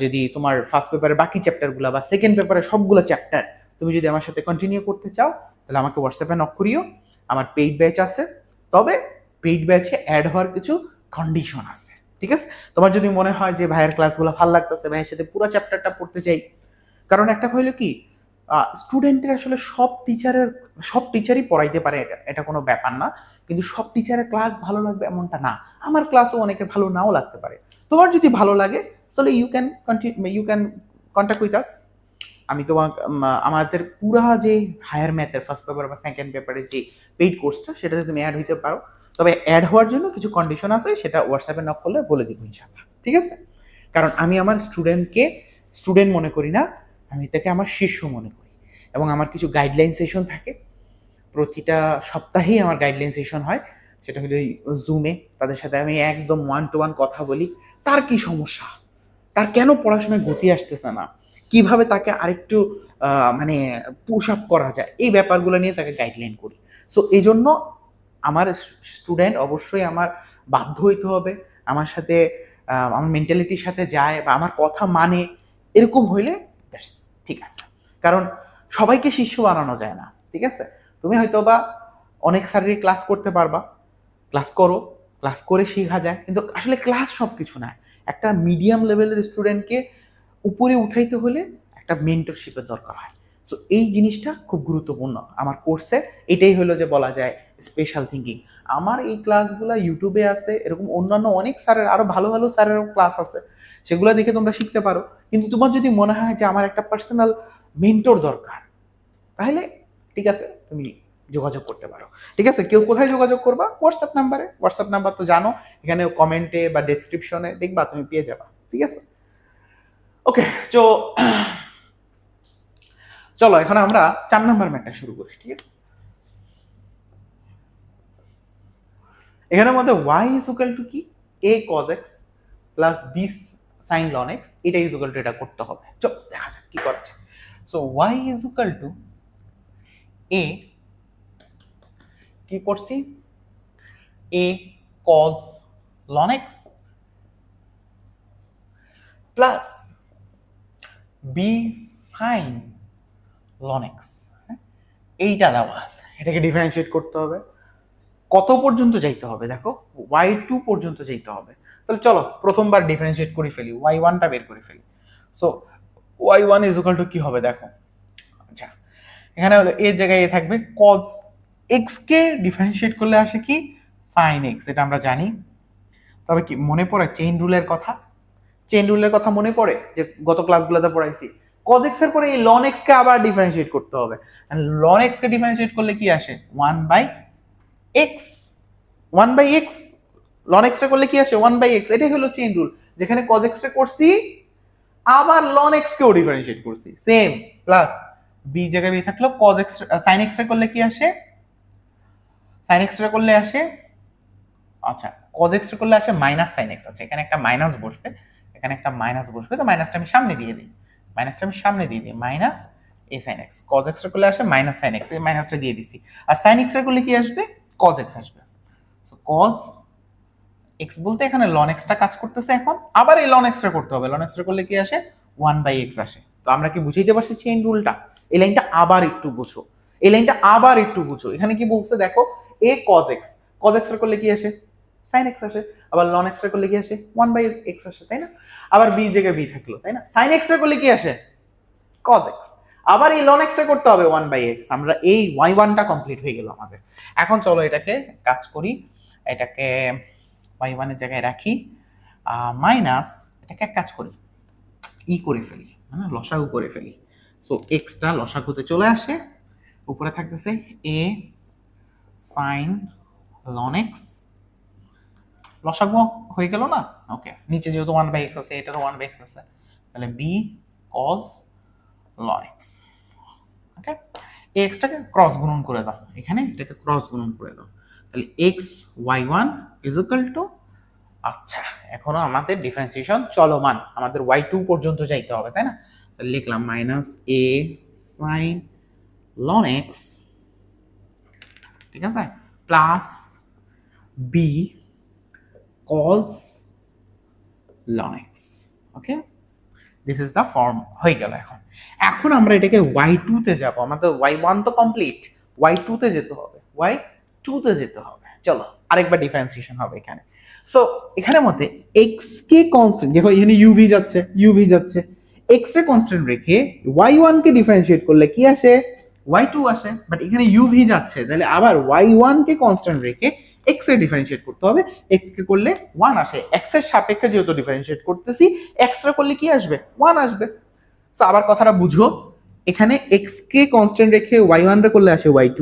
[SPEAKER 1] যদি তোমার ফার্স্ট পেপারের বাকি চ্যাপ্টারগুলা বা সেকেন্ড পেপারের সবগুলো চ্যাপ্টার তুমি যদি আমার সাথে কন্টিনিউ করতে চাও, তাহলে আমাকে হোয়াটসঅ্যাপে নক করিও। আমার পেইড ব্যাচ আছে, তবে পেইড ব্যাচে অ্যাড হওয়ার কিছু কন্ডিশন আছে, ঠিক আছে? তোমার যদি মনে হয় যে ভাইয়ের ক্লাসগুলো ভালো লাগতেছে, ভাইয়ের সাথে পুরো চ্যাপ্টারটা পড়তে চাই, কারণ একটা হইলো কি, স্টুডেন্টের আসলে সব টিচারই পড়াইতে পারে, এটা কোনো ব্যাপার না, কিন্তু সব টিচারের ক্লাস ভালো লাগবে এমনটা না। আমার ক্লাসও অনেকের ভালো নাও লাগতে পারে। তোমার যদি ভালো লাগে তাহলে you can contact with us. আমি তোমার আমাদের পুরা যে হায়ার ম্যাথের ফার্স্ট পেপার বা সেকেন্ড পেপারের যে পেইড কোর্সটা, সেটাতে তুমি অ্যাড হইতে পারো। তবে অ্যাড হওয়ার জন্য কিছু কন্ডিশন আছে, সেটা হোয়াটসঅ্যাপে নক করলে বলে দিব ইনশাআল্লাহ, ঠিক আছে? কারণ আমি আমার স্টুডেন্টকে স্টুডেন্ট মনে করি না, আমি তাকে আমার শিষ্য মনে করি। এবং আমার কিছু গাইডলাইন সেশন থাকে, প্রতিটা সপ্তাহেই আমার গাইডলাইন সেশন হয়, সেটা হলো জুমে। তাদের সাথে আমি একদম 1-to-1 কথা বলি, তার কি সমস্যা, তার কেন পড়াশোনায় গতি আসতেছে না, কিভাবে তাকে আরেকটু মানে পুশ আপ করা যায়, এই ব্যাপারগুলো নিয়ে তাকে গাইডলাইন করি। সো এই জন্য আমার স্টুডেন্ট অবশ্যই আমার বাধ্য হইতে হবে, আমার সাথে আমার মেন্টালিটির সাথে যায় বা আমার কথা মানে, এরকম হইলে ঠিক আছে। কারণ সবাইকে শিষ্য বানানো যায় না, ঠিক আছে? তুমি হয়তো বা অনেক স্যারেরই ক্লাস করতে পারবা, ক্লাস করো, ক্লাস করে শেখা যায়, কিন্তু আসলে ক্লাস সব কিছু না। একটা মিডিয়াম লেভেলের স্টুডেন্টকে উপরে উঠাইতে হলে একটা মেন্টরশিপের দরকার হয়। সো এই জিনিসটা খুব গুরুত্বপূর্ণ আমার কোর্সে। এটাই হলো যে বলা যায় স্পেশাল থিঙ্কিং। আমার এই ক্লাসগুলো ইউটিউবে আছে, এরকম অন্যান্য অনেক স্যারের, আরো ভালো ভালো স্যারের ক্লাস আছে, সেগুলো দেখে তোমরা শিখতে পারো। কিন্তু তোমার যদি মনে হয় যে আমার একটা পার্সোনাল মেন্টর দরকার, তাহলে ঠিক আছে, তুমি যোগাযোগ করতে পারো। ঠিক আছে, কেউ কোথায় যোগাযোগ করবা? হোয়াটসঅ্যাপ নাম্বারে। হোয়াটসঅ্যাপ নাম্বার তো জানো, এখানে কমেন্টে বা ডেসক্রিপশনে দেখবা, তুমি পেয়ে যাবা। ঠিক আছে, ওকে। তো চলো এখন আমরা 4 নাম্বার ম্যাথটা শুরু করি। ঠিক আছে, এখানের মধ্যে y ইজ ইকুয়াল টু কি? a cos x plus b sin ln x, এটা ইজ ইকুয়াল টু এটা করতে হবে। চলো দেখা যাক কি করা যায়। So y is equal two a, কি করছি, a cos ln x plus b sin ln x, এইটা দেওয়া আছে, এটাকে ডিফারেন্সিয়েট করতে হবে। কত পর্যন্ত যাইতে হবে? দেখো y2 পর্যন্ত যাইতে হবে। তাহলে চলো প্রথমবার ডিফারেন্সিয়েট করে ফেলি, y1টা বের করে ফেলি। So y1 is equal two কি হবে দেখো, আচ্ছা এখানে হলো এর জায়গায় এ থাকবে, cos x কে ডিফারেন্সিয়েট করলে আসে কি? sin x, এটা আমরা জানি। তবে কি মনে পড়ে চেইন রুলের কথা? চেইন রুলের কথা মনে পড়ে যে গত ক্লাসগুলোতে পড়াইছি? cos x এর পরে এই ln x কে আবার ডিফারেন্সিয়েট করতে হবে। ln x কে ডিফারেন্সিয়েট করলে কি আসে? 1/x, 1/x। ln x টা করলে কি আসে? 1/x। এটাই হলো চেইন রুল, যেখানে cos x টা করছি আবার ln x কেও ডিফারেন্সিয়েট করছি, সেম। প্লাস b জায়গায় b থাকলো, cos x sin x টা করলে কি আসে? sin x টা করলে আসে, আচ্ছা cos x টা করলে আসে মাইনাস sin x। আচ্ছা এখানে একটা মাইনাস বসবে, এখানে একটা মাইনাস বসবে, তো মাইনাসটা আমি সামনে দিয়ে দিই, মাইনাসটা আমি সামনে দিয়ে দিই, minus a sin x। cos x টা করলে আসে মাইনাস sin x, এই মাইনাসটা দিয়ে দিছি। আর sin x টা করলে কি আসবে? cos x আসবে। সো cos x বলতে এখানে ln x টা কাজ করতেছে, এখন আবার এই ln x টা করতে হবে। ln x টা করলে কি আসে? 1/x আসে। তো আমরা কি বুঝাইতে পারছি চেইন রুলটা? এই লাইনটা আবার একটু বুঝো, এই লাইনটা আবার একটু বুঝো। এখানে কি বলছে দেখো, a cos x, cos x টা করলে কি আসে? sin x আসে। আবার ln x টা করলে কি আসে? 1/x আসে, তাই না? আবার b জায়গায় b থাকলো, তাই না? sin x টা করলে কি আসে? cos x। আবার এই ln x টা করতে হবে 1/x। আমরা এই y1 টা কমপ্লিট হয়ে গেল আমাদের। এখন চলো এটাকে কাজ করি, এটাকে y1 এর জায়গায় রাখি, মাইনাস এটাকে এক কাজ করি, ই করে ফেলি, মানে লসাগু করে ফেলি। সো x টা লসাগুতে চলে আসে, উপরে থাকতেছে a sin ln x, লসাগু হয়ে গেল না? ওকে, নিচে যেহেতু 1/x আছে, এটারও 1/x আছে, তাহলে b cos ln x। ওকে, এই x টাকে ক্রস গুণন করে দাও, এখানে এটাকে ক্রস গুণন করে দাও, তাহলে x y1 is equal two, আচ্ছা এখনো আমাদের ডিফারেন্সিয়েশন চলমান, আমাদের y2 পর্যন্ত যাইতে হবে, তাই না? তাহলে লিখলাম minus a sin ln x, ঠিক আছে, plus b cos ln x। Okay, this is the form, হয়ে গেল। এখন এখন আমরা এটাকে y2 তে যাব, আমাদের y1 তো কমপ্লিট, y2 তে যেতে হবে, y2 তে যেতে হবে। চলো আরেকবার ডিফারেন্সিয়েশন হবে এখানে। সো এখানের মধ্যে x কে কনস্ট্যান্ট, দেখো এখানে uv যাচ্ছে, uv যাচ্ছে, x কে কনস্ট্যান্ট রেখে y1 কে ডিফারেন্সিয়েট করলে কি আসে? y2 আসে। বাট এখানে uv যাচ্ছে, তাহলে আবার y1 কে কনস্ট্যান্ট রেখে x এর ডিফারেন্সিয়েট করতে হবে, x কে করলে 1 আসে। x এর সাপেক্ষে যেহেতু ডিফারেন্সিয়েট করতেছি, x রে করলে কি আসবে? 1 আসবে। সো আবার কথাটা বুঝো, এখানে x কে কনস্ট্যান্ট রেখে y1 রে করলে আসে y2,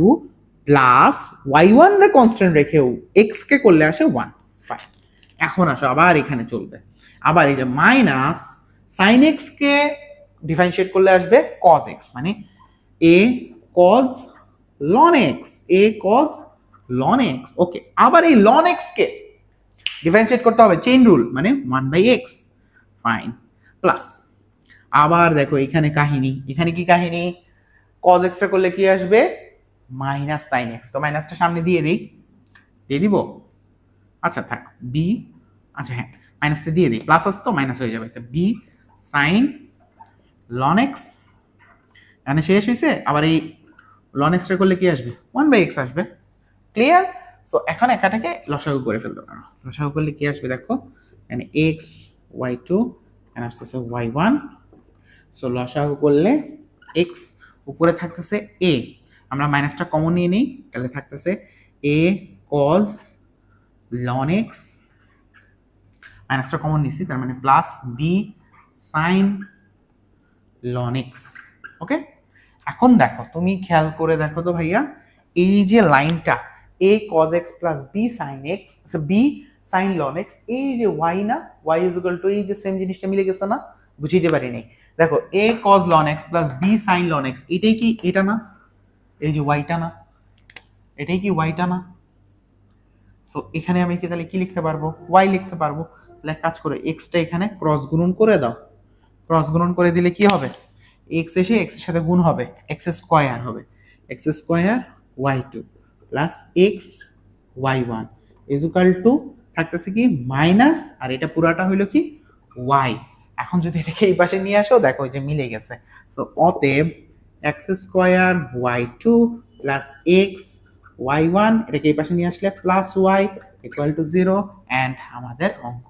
[SPEAKER 1] প্লাস y1 রে কনস্ট্যান্ট রেখে x কে করলে আসে 1। ফাইন, এখন আসো আবার এখানে চলবে, আবার এই যে মাইনাস sin x কে ডিফারেন্সিয়েট করলে আসবে cos x, মানে a cos ln x, a cos ln x। ওকে, আবার এই ln x কে ডিফারেন্সিয়েট করতে হবে, চেইন রুল, মানে 1/x। ফাইন, প্লাস আবার দেখো এখানে কাহিনী, এখানে কি কাহিনী? cos x টা করলে কি আসবে? Minus sin x। তো মাইনাসটা সামনে দিয়ে দিই, দিয়ে দিব, আচ্ছা থাক b, আচ্ছা হ্যাঁ মাইনাসটা দিয়ে দিই, প্লাস আছে তো মাইনাস হয়ে যাবে, b sin ln x, এখানে শেষ হয়েছে। আবার এই ln x টা করলে কি আসবে? 1/x আসবে। ক্লিয়ার? সো এখন একাটাকে লসাগু করে ফেলতে পারো। লসাগু করলে কি আসবে দেখো, এখানে এক্স ওয়াই টু এখানে আসতেছে ওয়াই ওয়ান। সো লসাগু করলে এক্স উপরে থাকতেছে এ, আমরা মাইনাসটা কমন নিয়ে নিই, তাহলে থাকতেছে এ কজ লন এক্স, মাইনাসটা কমন নিছি তার মানে plus b sine ln x. Okay, এখন দেখো তুমি খেয়াল করে দেখো তো ভাইয়া, এই যে লাইনটা a cos x plus b sine x, b sine ln x, এই যে ওয়াই না, ওয়াই ইজ ইকুয়াল টু এই যে সেম জিনিসটা মিলে গেছে না, বুঝিতে পারি নাই। দেখো a cos ln x plus b sine ln x, এটাই কি এটা না, এই যে ওয়াইটা না, এটাই কি ওয়াইটা না। সো এখানে আমি কি তাহলে কি লিখতে পারবো, ওয়াই লিখতে পারবো। তাহলে কাজ করে এক্সটা এখানে ক্রস গুণন করে দাও, ক্রস গুণন করে দিলে কি হবে, এক্স এসে এক্স এর সাথে গুণ হবে, এক্স স্কোয়ার হবে, x square y two plus x y one is equal to থাকতেছে কি মাইনাস, আর এটা পুরাটা হইলো কি ওয়াই। এখন যদি এটাকে এই পাশে নিয়ে আসো দেখো যে মিলে গেছে। সো অতএব x square y two plus x y one, এটাকে এই পাশে নিয়ে আসলে plus y equal to zero, and আমাদের অঙ্ক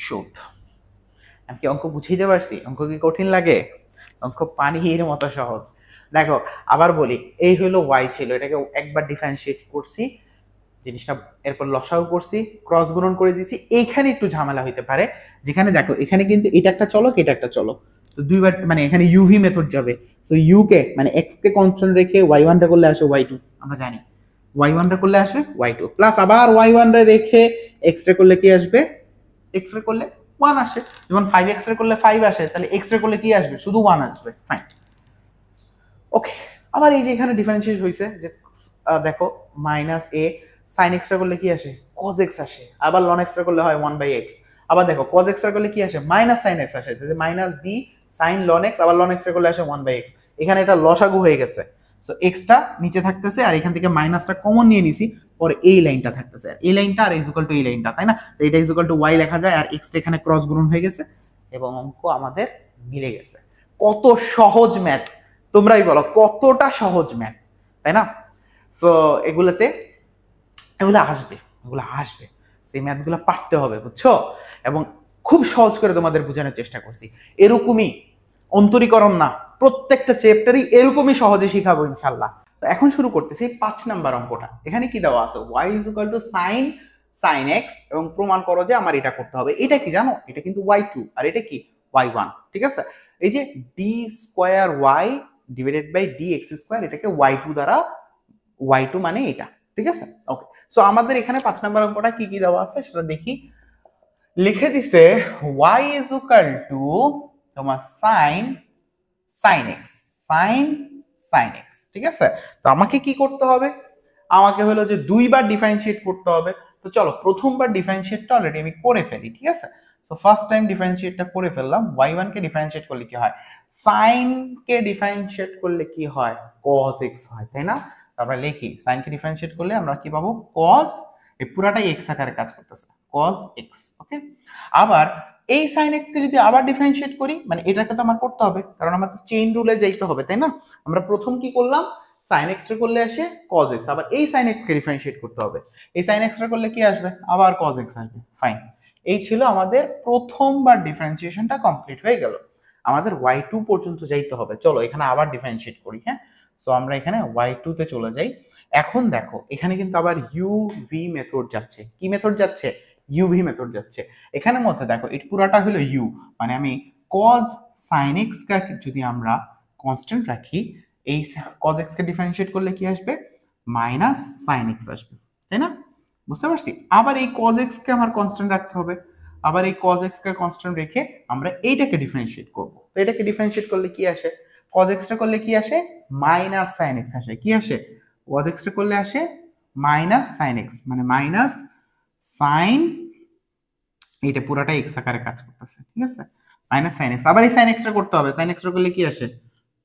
[SPEAKER 1] শুট। আমি কি অঙ্ক বুঝিয়ে পারছি? অঙ্ক কি কঠিন লাগে? অঙ্ক পানির মতো সহজ। দেখো আবার বলি, এই হলো ওয়াই ছিল, এটাকে একবার ডিফারেন্সিয়েট করছি জিনিসটা, এরপর লসাগু করছি, ক্রস গুণন করে দিছি। এইখানে একটু ঝামেলা হইতে পারে, যেখানে দেখো এখানে কিন্তু এটা একটা চলক এটা একটা চলক, তো দুইবার মানে এখানে ইউভি মেথড যাবে। সো ইউ কে মানে এক্স কে কনস্ট্যান্ট রেখে ওয়াই ওয়ানটা করলে আসে ওয়াই টু, আমরা জানি ওয়াই ওয়ানটা করলে আসবে ওয়াই টু, প্লাস আবার ওয়াই ওয়ানটা রেখে এক্স রে করলে কি আসবে, এক্স রে করলে ওয়ান আসে। যেমন 5x রে করলে 5 আসে, তাহলে এক্স রে করলে কি আসবে, শুধু 1 আসবে। ফাইন, ওকে। আবার এই যে এখানে ডিফারেন্সিয়েট হইছে যে দেখো মাইনাস এ sin x রে করলে কি আসে, cos x আসে। আবার ln x রে করলে হয় 1/x। আবার দেখো cos x রে করলে কি আসে, মাইনাস sin x আসে, তাহলে minus b sin ln x, আবার ln x রে করলে আসে 1/x। এখানে এটা লসাগু হয়ে গেছে। সো x টা নিচে থাকতেছে, আর এখান থেকে মাইনাসটা কমন নিয়ে নিছি, পরে এই লাইনটা থাকতেছে, আর এই লাইনটা আর ইজ ইকুয়াল টু এই লাইনটা, তাই না? তো এটা ইজ ইকুয়াল টু y লেখা যায়, আর x টা এখানে ক্রস গুণন হয়ে গেছে, এবং অঙ্ক আমাদের মিলে গেছে। কত সহজ ম্যাথ, তোমরাই বলো কতটা সহজ ম্যাথ, তাই না? সো এগুলো আসবে, এগুলো আসবে, সেই ম্যাথগুলো পারতে হবে, বুঝছো? এবং খুব সহজ করে তোমাদের বোঝানোর চেষ্টা করছি। এরকমই অন্তরীকরণ না, প্রত্যেকটা চ্যাপ্টারই এরকমই সহজে শিখাবো ইনশাল্লাহ। তো এখন শুরু করতেছি 5 নাম্বার অঙ্কটা। এখানে কি দেওয়া আছে, y is equal two sin x, এবং প্রমাণ করো যে আমার এটা করতে হবে। এটা কি জানো, এটা কিন্তু y2, আর এটা কি y1, ঠিক আছে? এই যে d square y divided by dx square, এটাকে y2 দ্বারা, y2 মানে এটা, ঠিক আছে? ওকে, সো আমাদের এখানে 5 নাম্বার অঙ্কটা কি কি দেওয়া আছে সেটা দেখি। লিখে দিছে y ইজ ইকুয়াল টু তোমার sin x, sin x, ঠিক আছে? তো আমাকে কি করতে হবে, আমাকে হলো যে দুইবার ডিফারেন্সিয়েট করতে হবে। তো চলো প্রথমবার ডিফারেন্সিয়েটটা অলরেডি আমি করে ফেলি, ঠিক আছে? সো ফার্স্ট টাইম ডিফারেন্সিয়েটটা করে ফেললাম। y1 কে ডিফারেন্সিয়েট করলে কি হয়, sin কে ডিফারেন্সিয়েট করলে কি হয়, cos x হয়, তাই না? আমরা লিখি sin কে ডিফারেন্সিয়েট করলে আমরা কি পাবো, cos, এই পুরাটাই x আকারে কাজ করতেছে, cos x। ওকে, আবার এই sin x কে যদি আবার ডিফারেন্সিয়েট করি, মানে এটাকে তো আমার করতে হবে, কারণ আমাদের চেইন রুলে যাইতে হবে, তাই না? আমরা প্রথম কি করলাম, sin x রে করলে আসে cos x, আবার এই sin x কে ডিফারেন্সিয়েট করতে হবে, এই sin x রে করলে কি আসবে, আবার cos x আসবে। ফাইন, এই ছিল আমাদের প্রথমবার ডিফারেন্সিয়েশনটা কমপ্লিট হয়ে গেল। আমাদের y2 পর্যন্ত যাইতে হবে। চলো এখানে আবার ডিফারেন্সিয়েট করি, হ্যাঁ? সো আমরা এখানে y2 তে চলে যাই। এখন দেখো এখানে কিন্তু আবার uv মেথড যাচ্ছে। কি মেথড যাচ্ছে, uv মেথড যাচ্ছে। এখানে মধ্যে দেখো এটা পুরাটা হলো u, মানে আমি cos sin x কে যদি আমরা কনস্ট্যান্ট রাখি, এই cos x কে ডিফারেন্সিয়েট করলে কি আসবে, মাইনাস sin x আসবে, তাই না? বুঝতে পারছি? আবার এই cos x কে আমার কনস্ট্যান্ট রাখতে হবে, আবার এই cos x কে কনস্ট্যান্ট রেখে আমরা এইটাকে ডিফারেন্সিয়েট করব। তো এটাকে ডিফারেন্সিয়েট করলে কি আসে, cos x টা করলে কি আসে, মাইনাস sin x আসে। কি আসে, cos x টা করলে আসে মাইনাস sin x, মানে মাইনাস sin, এইটা পুরাটা x আকারে কাজ করতেছে, ঠিক আছে? মাইনাস sin x, আবার এই sin x টা করতে হবে, sin x টা করলে কি আসে,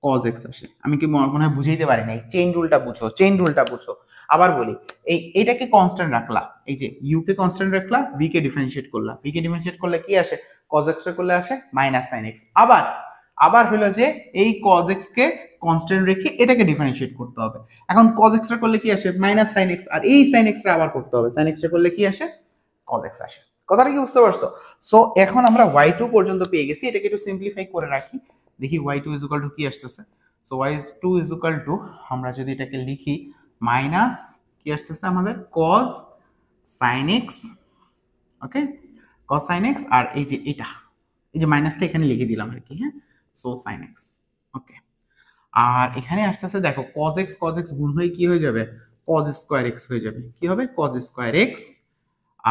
[SPEAKER 1] cos x আসে। আমি কি মনে হয় বুঝাইতে পারি নাই? চেইন রুলটা বুঝো, চেইন রুলটা বুঝো। আবার বলি, এইটাকে কনস্ট্যান্ট রাখলা, এই যে u কে কনস্ট্যান্ট রাখলা, v কে ডিফারেন্সিয়েট করলা, v কে ডিফারেন্সিয়েট করলে কি আসে, cos x টা করলে আসে মাইনাস sin x। আবার হলো যে এই cos x কে কনস্ট্যান্ট রেখে এটাকে ডিফারেন্সিয়েট করতে হবে। এখন cos x টা করলে কি আসে মাইনাস sin x, আর এই sin x টা আবার করতে হবে, sin x টা করলে কি আসে cos x আসে। কথাটা কি বুঝতে পারছো? সো এখন আমরা y2 পর্যন্ত পেয়ে গেছি, এটাকে একটু সিম্পলিফাই করে রাখি, দেখি y2 ইজ ইকুয়াল টু কি আসতেছে। So y2 is equal two আমরা যদি এটাকে লিখি মাইনাস কি আসতেছে আমাদের cos sin x, ওকে cos sin x, আর এই যে এটা এই যে মাইনাসটা এখানে লিখে দিলাম আর কি, হ্যাঁ সো sin x, ওকে। আর এখানে আসতেছে দেখো cos x গুণ হয়ে কি হয়ে যাবে cos স্কয়ার x হয়ে যাবে, কি হবে cos স্কয়ার x,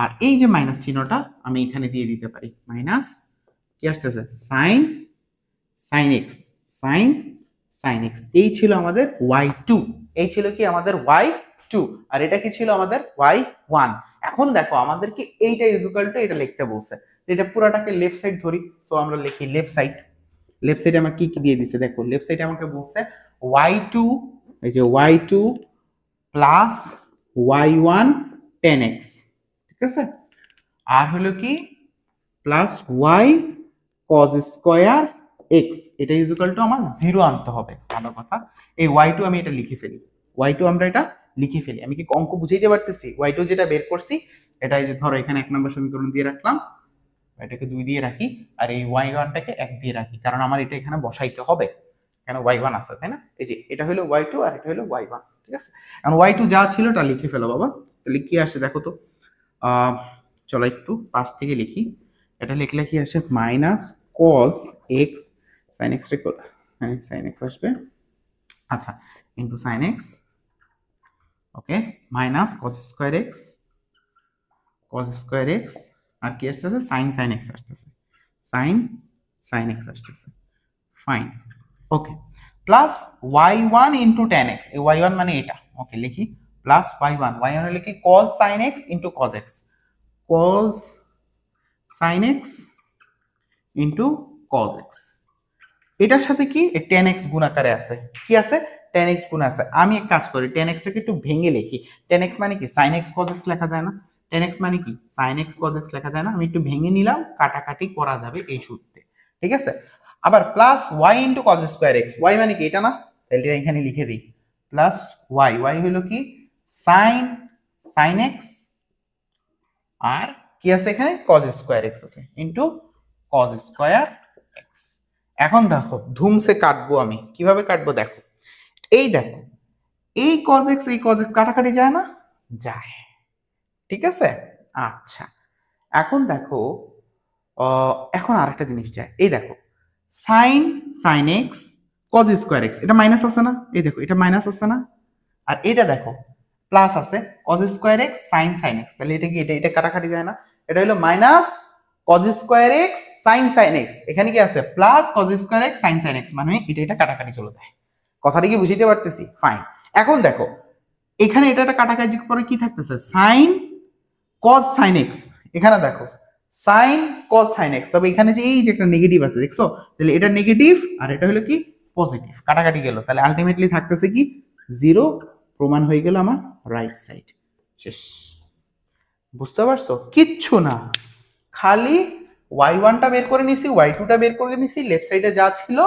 [SPEAKER 1] আর এই যে মাইনাস চিহ্নটা আমি এখানে দিয়ে দিতে পারি, মাইনাস কি আসতেছে sin x, sin x, এই ছিল আমাদের y2, এই ছিল কি আমাদের y2, আর এটা কি ছিল আমাদের y1। এখন দেখো আমাদেরকে এইটা ইজ ইকুয়াল টু এটা লিখতে বলছে, এটা পুরাটাকে লেফট সাইড ধরি, সো আমরা লিখি লেফট সাইডে আমার কি কি দিয়ে দিছে দেখো, লেফট সাইডে আমাকে বলছে y2, এই যে y2 প্লাস y1 10x, ঠিক আছে, আর হলো কি plus y cos square x, এটা ইজ ইকুয়াল টু আমার 0 আনতে হবে। ভালো কথা, এই y2 আমি এটা লিখে ফেলি, y2 আমরা এটা লিখে ফেলি, আমি কি অঙ্ক বুঝাইতে পারতেছি? y2 যেটা বের করছি এটা এই যে ধরো এখানে 1 নম্বর সমীকরণ দিয়ে রাখলাম, এটাকে 2 দিয়ে রাখি, আর এই y1 টাকে 1 দিয়ে রাখি, কারণ আমার এটা এখানে বসাইতে হবে, কেন y1 আছে তাই না, এই যে এটা হলো y2 আর এটা হলো y1, ঠিক আছে। এখন y2 যা ছিল তা লিখে ফেলো বাবা, তাহলে কি আসে দেখো তো, চলো একটু পাশ থেকে লিখি, এটা লিখলে কি আসে minus cos x sin x রেকর্ড, sin x আসবে, আচ্ছা into sin x, okay, minus cos square x, আর কি আসতেছে sin x আসতেছে, sin x আসতেছে, fine, okay, plus y1 into tan x, এই y1 মানে এটা, ওকে লিখি প্লাস y1 হলে কি cos sin x into cos x, cos sin x into cos x, এটার সাথে কি tan x গুণ আকারে আছে, কি আছে tan x গুণ আছে, আমি এক কাজ করি tan x টাকে একটু ভেঙে লিখি, tan x মানে কি sin x cos x লেখা যায় না, tan x মানে কি sin x cos x লেখা যায় না, আমি একটু ভেঙে নিলাম, কাটাকাটি করা যাবে এই সূত্রে, ঠিক আছে। আবার plus y into cos square x, y মানে কি এটা না, তাহলে এখানে লিখে দিই প্লাস y হলো কি sin x, আর কি আছে এখানে cos স্কয়ার x আছে ইনটু cos স্কয়ার x। এখন দেখো ধুমসে কাটবো, আমি কিভাবে কাটবো দেখো, এই দেখো এই cos x কাটাকাটি যায় না, যায়, ঠিক আছে। আচ্ছা এখন দেখো এখন আরেকটা জিনিস যায়, এই দেখো sin x cos square x, এটা মাইনাস আছে না, এই দেখো এটা মাইনাস আছে না, আর এটা দেখো প্লাস আছে cos square x sin x, তাহলে এটা কি এটা কাটাকাটি যায় না, এটা হলো minus cos square x sin x, এখানে কি আছে plus cos square x sin x, মানে এটা কাটাকাটি চলে যায়, কথাটা কি বুঝিতে পারতেছি? ফাইন। এখন দেখো এখানে এটা কাটাকাটি পরে কি থাকতেছে sin cos sin x, এখানে দেখো sin cos sin x, তবে এখানে যে এই যে একটা নেগেটিভ আছে দেখছো, তাহলে এটা নেগেটিভ আর এটা হলো কি পজিটিভ, কাটাকাটি গেল, তাহলে আলটিমেটলি থাকতেছে কি 0, প্রমাণ হয়ে গেল আমার রাইট সাইড, শেষ। বুঝতে পারছো? কিচ্ছু না, খালি y1 টা বের করে নিছি, y2 টা বের করে নিছি, লেফট সাইডে যা ছিল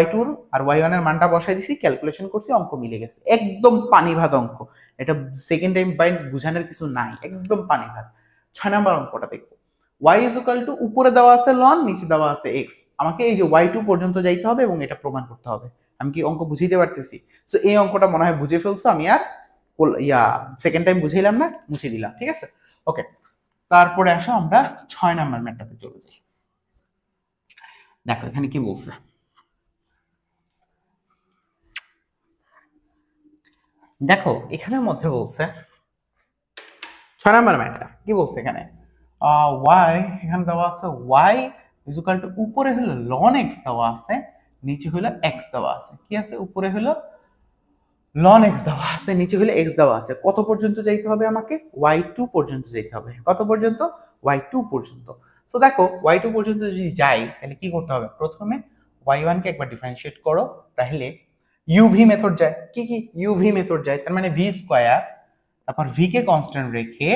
[SPEAKER 1] y2 আর y1 এর মানটা বসাই দিছি, ক্যালকুলেশন করছি, অঙ্ক মিলে গেছে, একদম পানি ভাত অঙ্ক, এটা সেকেন্ড টাইম বাইন বুঝানোর কিছু নাই, একদম পানি ভাত। 6 নাম্বার অঙ্কটা দেখো, y ইজ ইকুয়াল টু উপরে দেওয়া আছে লন, নিচে দেওয়া আছে x, আমাকে এই যে y2 পর্যন্ত যাইতে হবে এবং এটা প্রমাণ করতে হবে, আমি কি অঙ্ক বুঝাইতে পারতেছি? সো এই অঙ্কটা মনে হয় বুঝে ফেলছো, আমি আর সেকেন্ড টাইম বুঝাইলাম না, মুছে দিলাম, ঠিক আছে, ওকে। তারপরে আসো আমরা 6 নাম্বার ম্যাথটাতে চলে যাই। দেখো এখানে কি বলছে, দেখো এখানের মধ্যে বলছে 6 নাম্বার ম্যাথটা কি বলছে, এখানে y এখানে দেওয়া আছে y ইজ ইকুয়াল টু উপরে হলো ln x দেওয়া আছে, নিচে হলো x দেওয়া আছে, কি আছে উপরে হলো ln x দেওয়া আছে, নিচে হলো x দেওয়া আছে, কত পর্যন্ত যাইতে হবে আমাকে y2 পর্যন্ত যেতে হবে, কত পর্যন্ত y2 পর্যন্ত। সো দেখো y2 পর্যন্ত যদি যাই তাহলে কি করতে হবে, প্রথমে y1 কে একবার ডিফারেন্সিয়েট করো, তাহলে uv মেথড যায়, কি uv মেথড যায়, তার মানে v স্কয়ার, তারপর v কে কনস্ট্যান্ট রেখে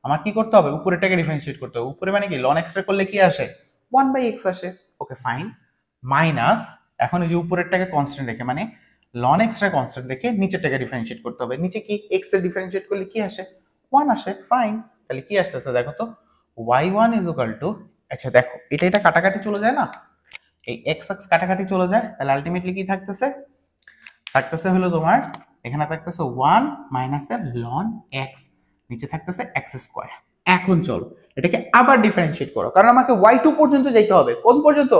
[SPEAKER 1] আমার কি করতে হবে, উপরেটাকে ডিফারেন্সিয়েট করতে হবে, উপরে মানে কি ln x করলে কি আসে 1/x আসে, ওকে ফাইন, মাইনাস এখন এই যে উপরেরটাকে কনস্ট্যান্ট রেখে মানে ln x টা কনস্ট্যান্ট রেখে নিচেরটাকে ডিফারেন্সিয়েট করতে হবে। নিচে কি x এর ডিফারেন্সিয়েট করলে কি আসে 1 আসে, ফাইন। তাহলে কি আসতেছে দেখো তো y1 ইজ ইকুয়াল টু, আচ্ছা দেখো এটা কাটাকাটি চলে যায় না, এই x x কাটাকাটি চলে যায়, তাহলে আলটিমেটলি কি থাকতেছে হলো তোমার এখানে থাকতেছে 1 মাইনাস এর ln x, নিচে থাকতেছে x স্কয়ার। এখন চলো এটাকে আবার ডিফারেন্সিয়েট করো, কারণ আমাকে y2 পর্যন্ত যাইতে হবে। কোন পর্যন্ত?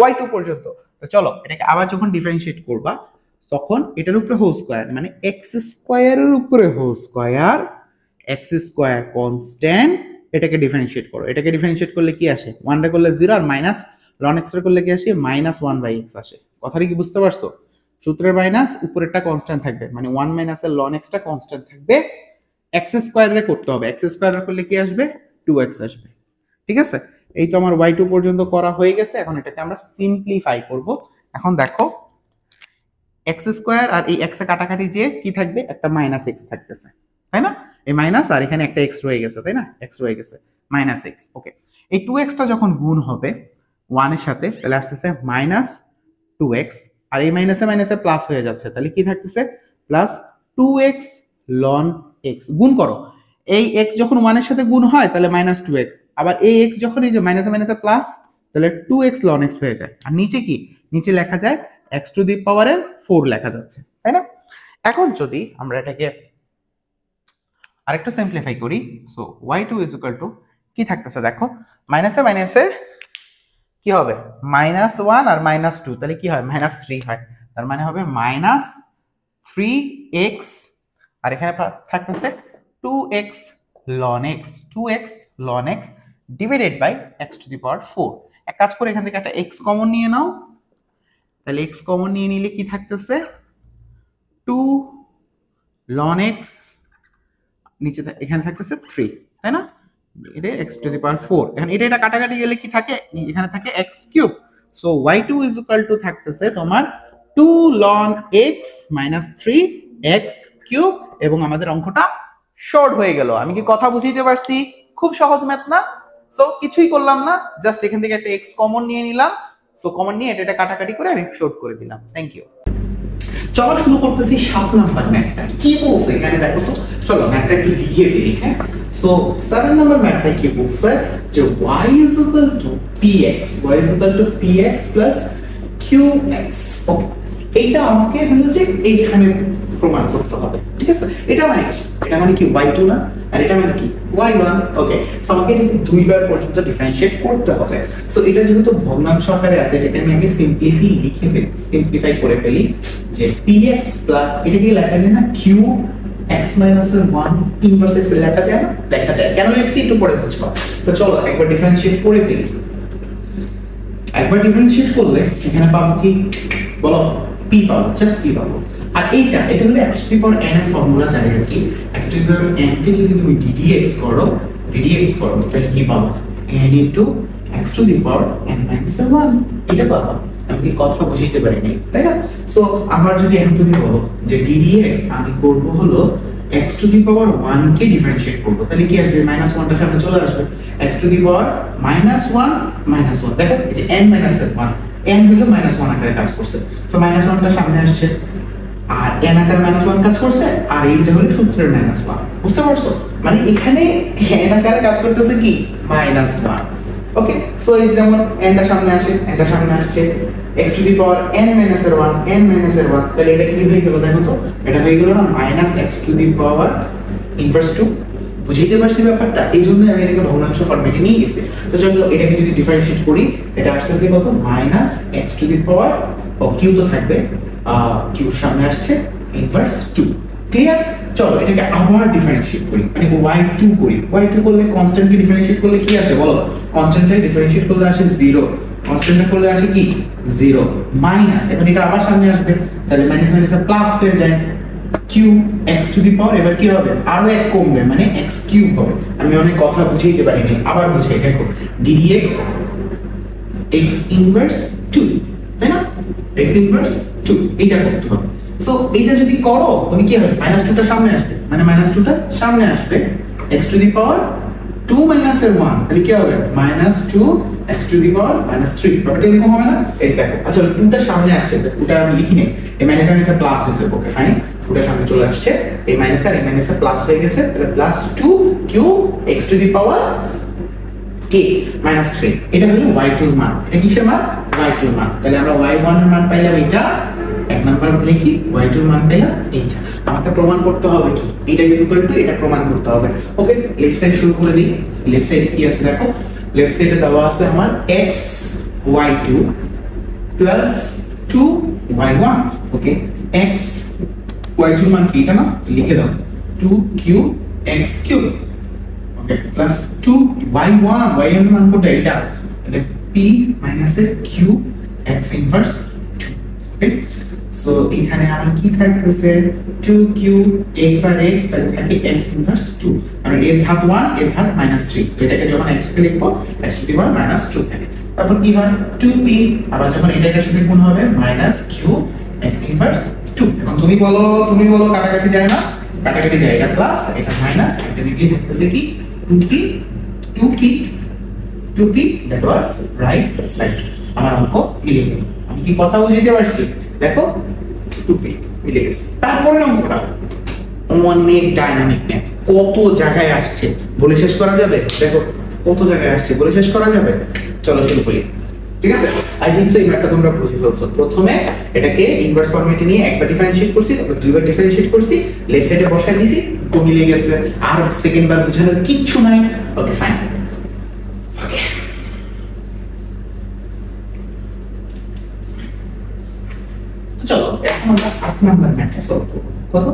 [SPEAKER 1] y2 পর্যন্ত। তো চলো এটাকে আবার যখন ডিফারেন্সিয়েট করবা তখন এটার উপরে হোল স্কয়ার মানে x স্কয়ারের উপরে whole square, x square constant, এটাকে ডিফারেন্সিয়েট করো। এটাকে ডিফারেন্সিয়েট করলে কি আসে 1 টা করলে 0 আর মাইনাস ln x করলে কি আসে -1/x আসে। কথাটা কি বুঝতে পারছো? সূত্রের মাইনাস উপরেরটা কনস্ট্যান্ট থাকবে মানে 1 মাইনাস এর ln x টা কনস্ট্যান্ট থাকবে, x স্কয়ারে করতে হবে, x স্কয়ার করলে কি আসবে 2x আসবে। ঠিক আছে, এই তো আমার y2 পর্যন্ত করা হয়ে গেছে। এখন এটাকে আমরা সিম্পলিফাই করব। এখন দেখো x স্কয়ার আর এই x এ কাটাকাটি যে কি থাকবে একটা -x থাকতেছে, তাই না? এই মাইনাস আর এখানে একটা x রয়ে গেছে, তাই না? x রয়ে গেছে -x। ওকে, এই 2x টা যখন গুণ হবে 1 এর সাথে তাহলে আসতেছে -2x, আর এই মাইনাসে মাইনাসে প্লাস হয়ে যাচ্ছে, তাহলে কি থাকতেছে প্লাস 2x ln x। গুণ করো, এই x যখন 1 এর সাথে গুণ হয় তাহলে -2x, আবার এই x যখন এই যে মাইনাসে মাইনাসে প্লাস তাহলে 2x ln x হয়ে যায়। আর নিচে কি, নিচে লেখা যায় x টু দি পাওয়ারের 4 লেখা যাচ্ছে, তাই না? এখন যদি আমরা এটাকে আরেকটু সিম্পলিফাই করি, so y2 is equal two কি থাকতেছে দেখো মাইনাসে মাইনাসে কি হবে -1 আর -2, তাহলে কি হয় -3 হয়, তার মানে হবে -3x আর এখানে থাকতেছে 2x ln x, 2x ln x divided by x to the power 4। এক কাজ করে এখান থেকে একটা x কমন নিয়ে নাও, তাহলে x কমন নিয়ে নিলে কি থাকতেছে 2 ln x, নিচে এখানে থাকতেছে 3, তাই না? এটা x টু দি পাওয়ার 4। এখন এটা কাটাকাটি গেলে কি থাকে, এখানে থাকে x cube. So y2 is equal to থাকতেছে তোমার 2 ln x - 3x কিউব, এবং আমাদের অঙ্কটা শর্ট হয়ে গেল। আমি কি কথা বুঝাইতে পারছি? খুব সহজ ম্যাথ না? সো কিছুই করলাম না, জাস্ট এখান থেকে একটা x কমন নিয়ে নিলাম। সো কমন নিয়ে এটা কাটাকাটি করে আমি শর্ট করে দিলাম। Thank you. চলো শুরু করতেছি 7 নাম্বার ম্যাথটা। কি বলছে এখানে দেখো তো, চলো ম্যাথটা একটু লিখে দিই। হ্যাঁ, সো 7 নাম্বার ম্যাথটা কি বলছে যে y is equal to px, y is equal to px plus qx। ওকে, এইটা আমাকে হলো যে এইখানে প্রমাণ করতে হবে। ঠিক আছে, এটা মানে কি y2 না, আর এটা মানে কি y1। ওকে, সো আমাকে এটাকে দুইবার পর্যন্ত ডিফারেন্সিয়েট করতে হবে। সো এটা যেহেতু ভগ্নাংশ আকারে আছে, এটাকে আমি আগে সিম্পলিফাই করে ফেলি যে px প্লাস এটা কি লেখা যায় না qx minus 1 ইনভার্স x লেখা যায় না? লেখা যায়। কেন লিখছি একটু পরে বুঝবা। তো চলো একবার ডিফারেন্সিয়েট করে ফেলি। একবার ডিফারেন্সিয়েট করলে এখানে পাবো কি বলো, p পাবো, জাস্ট p পাবো। আর এটা হলো x to the power n এর ফর্মুলা, জানি কি x to the power n কে যদি তুমি ddx করো তাহলে কি পাবো n into x to the power n minus 1, এটা পাবো। আমি কথা বুঝাইতে পারিনি, তাই না? সো আমার যদি এখন তুমি বলো যে ddx আমি করব হলো x to the power 1 K differentiate করব, তাহলে কি আসবে -1 টা সামনে চলে আসবে, x টু দি পাওয়ার -1 দেখো এই যে n minus 1, n হলো -1 আকারে কাজ করছে। সো -1 টা সামনে আসছে আর n আকারে -1 কাজ করছে, আর এইটা হলো সূত্রের -1। বুঝতে পারছো? মানে এখানে n আকারে কাজ করতেছে কি -1। ওকে, সো এই যেমন n টা সামনে আসছে x to the power n minus 1, তাহলে এটা কি হয়ে গেল দেখো তো, এটা হয়ে গেল না -x to the power inverse 2। বুঝাইতে পারছি ব্যাপারটা? এই জন্য আমি এটাকে ভগ্নাংশ ফরম্যাটে নিয়ে গেছি। তো চলো এটাকে যদি ডিফারেন্সিয়েট করি, এটা আসছে কত -x টু দি পাওয়ার, ও q তো থাকবে, q সামনে আসছে ইনভার্স 2। ক্লিয়ার? চলো এটাকে আবার ডিফারেন্সিয়েট করি, মানে y2 করি। y2 করলে কনস্ট্যান্টকে ডিফারেন্সিয়েট করলে কি আসে বলো? কনস্ট্যান্টকে ডিফারেন্সিয়েট করলে আসে 0, কনস্ট্যান্ট করলে আসে কি 0 মাইনাস, এখন এটা আবার সামনে আসবে, তাহলে মাইনাস মাইনাসে প্লাস হয়ে যায় q x টু দি পাওয়ার, এবার কি হবে আরো এক কমবে মানে x কিউব হবে। আমি অনেক কথা বুঝাইতে পারিনি, আবার বুঝাই দেখো ddx x ইনভার্স 2, তাই না? x ইনভার্স 2 এটা করতে হবে। সো এটা যদি করো তুমি কি হবে -2 টা সামনে আসবে, মানে -2 টা সামনে আসবে, x টু দি পাওয়ার 2 - 1, তাহলে কি হবে -2 x টু দি পাওয়ার -3 ব্যাপারটা এরকম হবে না? এই দেখো আচ্ছা 2টা সামনে আসছে, 2টা আমি লিখি নেই, এই মাইনাস মাইনাসে প্লাস হয়েছে, ওকে ফাইন, 2টা সামনে চলে আসছে, এই মাইনাস আর এই মাইনাসে প্লাস হয়ে গেছে, তাহলে +2 q x to the power k -3, এটা হলো y2 এর মান। এটা কিসের মান? y2 এর মান। তাহলে আমরা y1 এর মান পাইলাম এটা, এক নাম্বার লিখি, y2 এর মান পাইলাম এইটা। আমাকে প্রমাণ করতে হবে কি এটা ইকুয়াল টু এটা প্রমাণ করতে হবে। ওকে, লেফট সাইড শুরু করে দিই। লেফট সাইডে কি আছে দেখো, লেফট সাইডে দেওয়া আছে আমার x y2 প্লাস 2y1। ওকে, x y2 এর মান কি এটা না, লিখে দাও 2q x কিউব, ওকে, প্লাস 2y1, y এর মান কোনটা এটা, তাহলে p minus q x inverse 2। ওকে, সো এখানে আমার কি থাকতেছে 2q x আর x, তাহলে থাকে x ইনভার্স 2, আর এর ঘাত 1 এর ঘাত -3, তো এটাকে যখন x কে লিখবো x টু দি পাওয়ার -2 থাকে। তারপর কি হয় 2p, আবার যখন এটার সাথে গুণ হবে -q x ইনভার্স 2। এখন তুমি বলো কাটাকাটি যায় না? কাটাকাটি যায়, এটা প্লাস এটা মাইনাস, আলটিমেটলি থাকতেছে কি 2p, that was right side। আমার অঙ্ক মিলে গেল। আমি কি কথা বুঝাইতে পারছি? দেখো 2p মিলে গেছে। তারপরে অঙ্কটা অনেক ডাইনামিক ম্যাথ, কত জায়গায় আসছে বলে শেষ করা যাবে? দেখো কত জায়গায় আসছে বলে শেষ করা যাবে? চলো শুরু করি। ঠিক আছে, আই থিংক সো এই ম্যাথটা তোমরা বুঝে ফেলছো। প্রথমে এটাকে ইনভার্স ফরম্যাটে নিয়ে একবার ডিফারেন্সিয়েট করছি, তারপর দুইবার ডিফারেন্সিয়েট করছি, লেফট সাইডে বসাই দিয়েছি, তো মিলে গেছে। আর সেকেন্ড বার বোঝানোর কিচ্ছু নাই। Okay fine. ওকে, তো চলো এখন আমরা 8 নাম্বার ম্যাথটা সলভ করব। কত?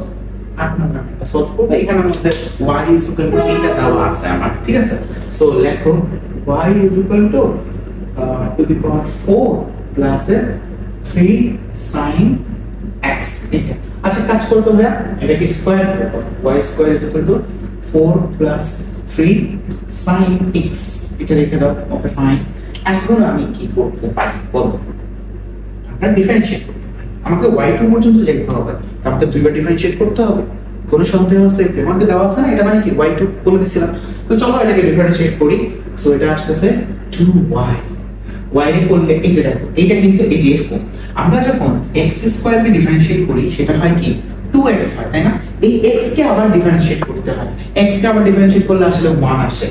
[SPEAKER 1] 8 নাম্বার ম্যাথটা সলভ করব। এখানের মধ্যে y is equal to এটা দেওয়া আছে আমার, ঠিক আছে? সো লেখো y is equal to to the power 4 plus 3 sin x। এটা আচ্ছা কাজ করতে ভাইয়া, এটাকে স্কয়ার করব। y square is equal to 4 plus 3 sin x, এটা লিখে দাও। Okay fine. এখন আমি কি করতে পারি বলো? আমরা ডিফারেন্সিয়েট করতে পারি। আমাকে y2 পর্যন্ত যেতে হবে, আমাকে দুইবার ডিফারেন্সিয়েট করতে হবে। কোন সন্দেহ আছে? তোমাকে দেওয়া আছে না, এটা মানে কি y2 বলে দিছিলাম। তো চলো এটাকে ডিফারেন্সিয়েট করি। সো এটা আসছে 2y, y এ করলে এই যে দেখো এটা কিন্তু এই যে এরকম, আমরা যখন x স্কয়ার কে ডিফারেন্সিয়েট করি সেটা হয় কি 2x হয়, তাই না? এই x কে আবার ডিফারেন্সিয়েট করতে হয়, x কে আবার ডিফারেন্সিয়েট করলে আসলে 1 আসে।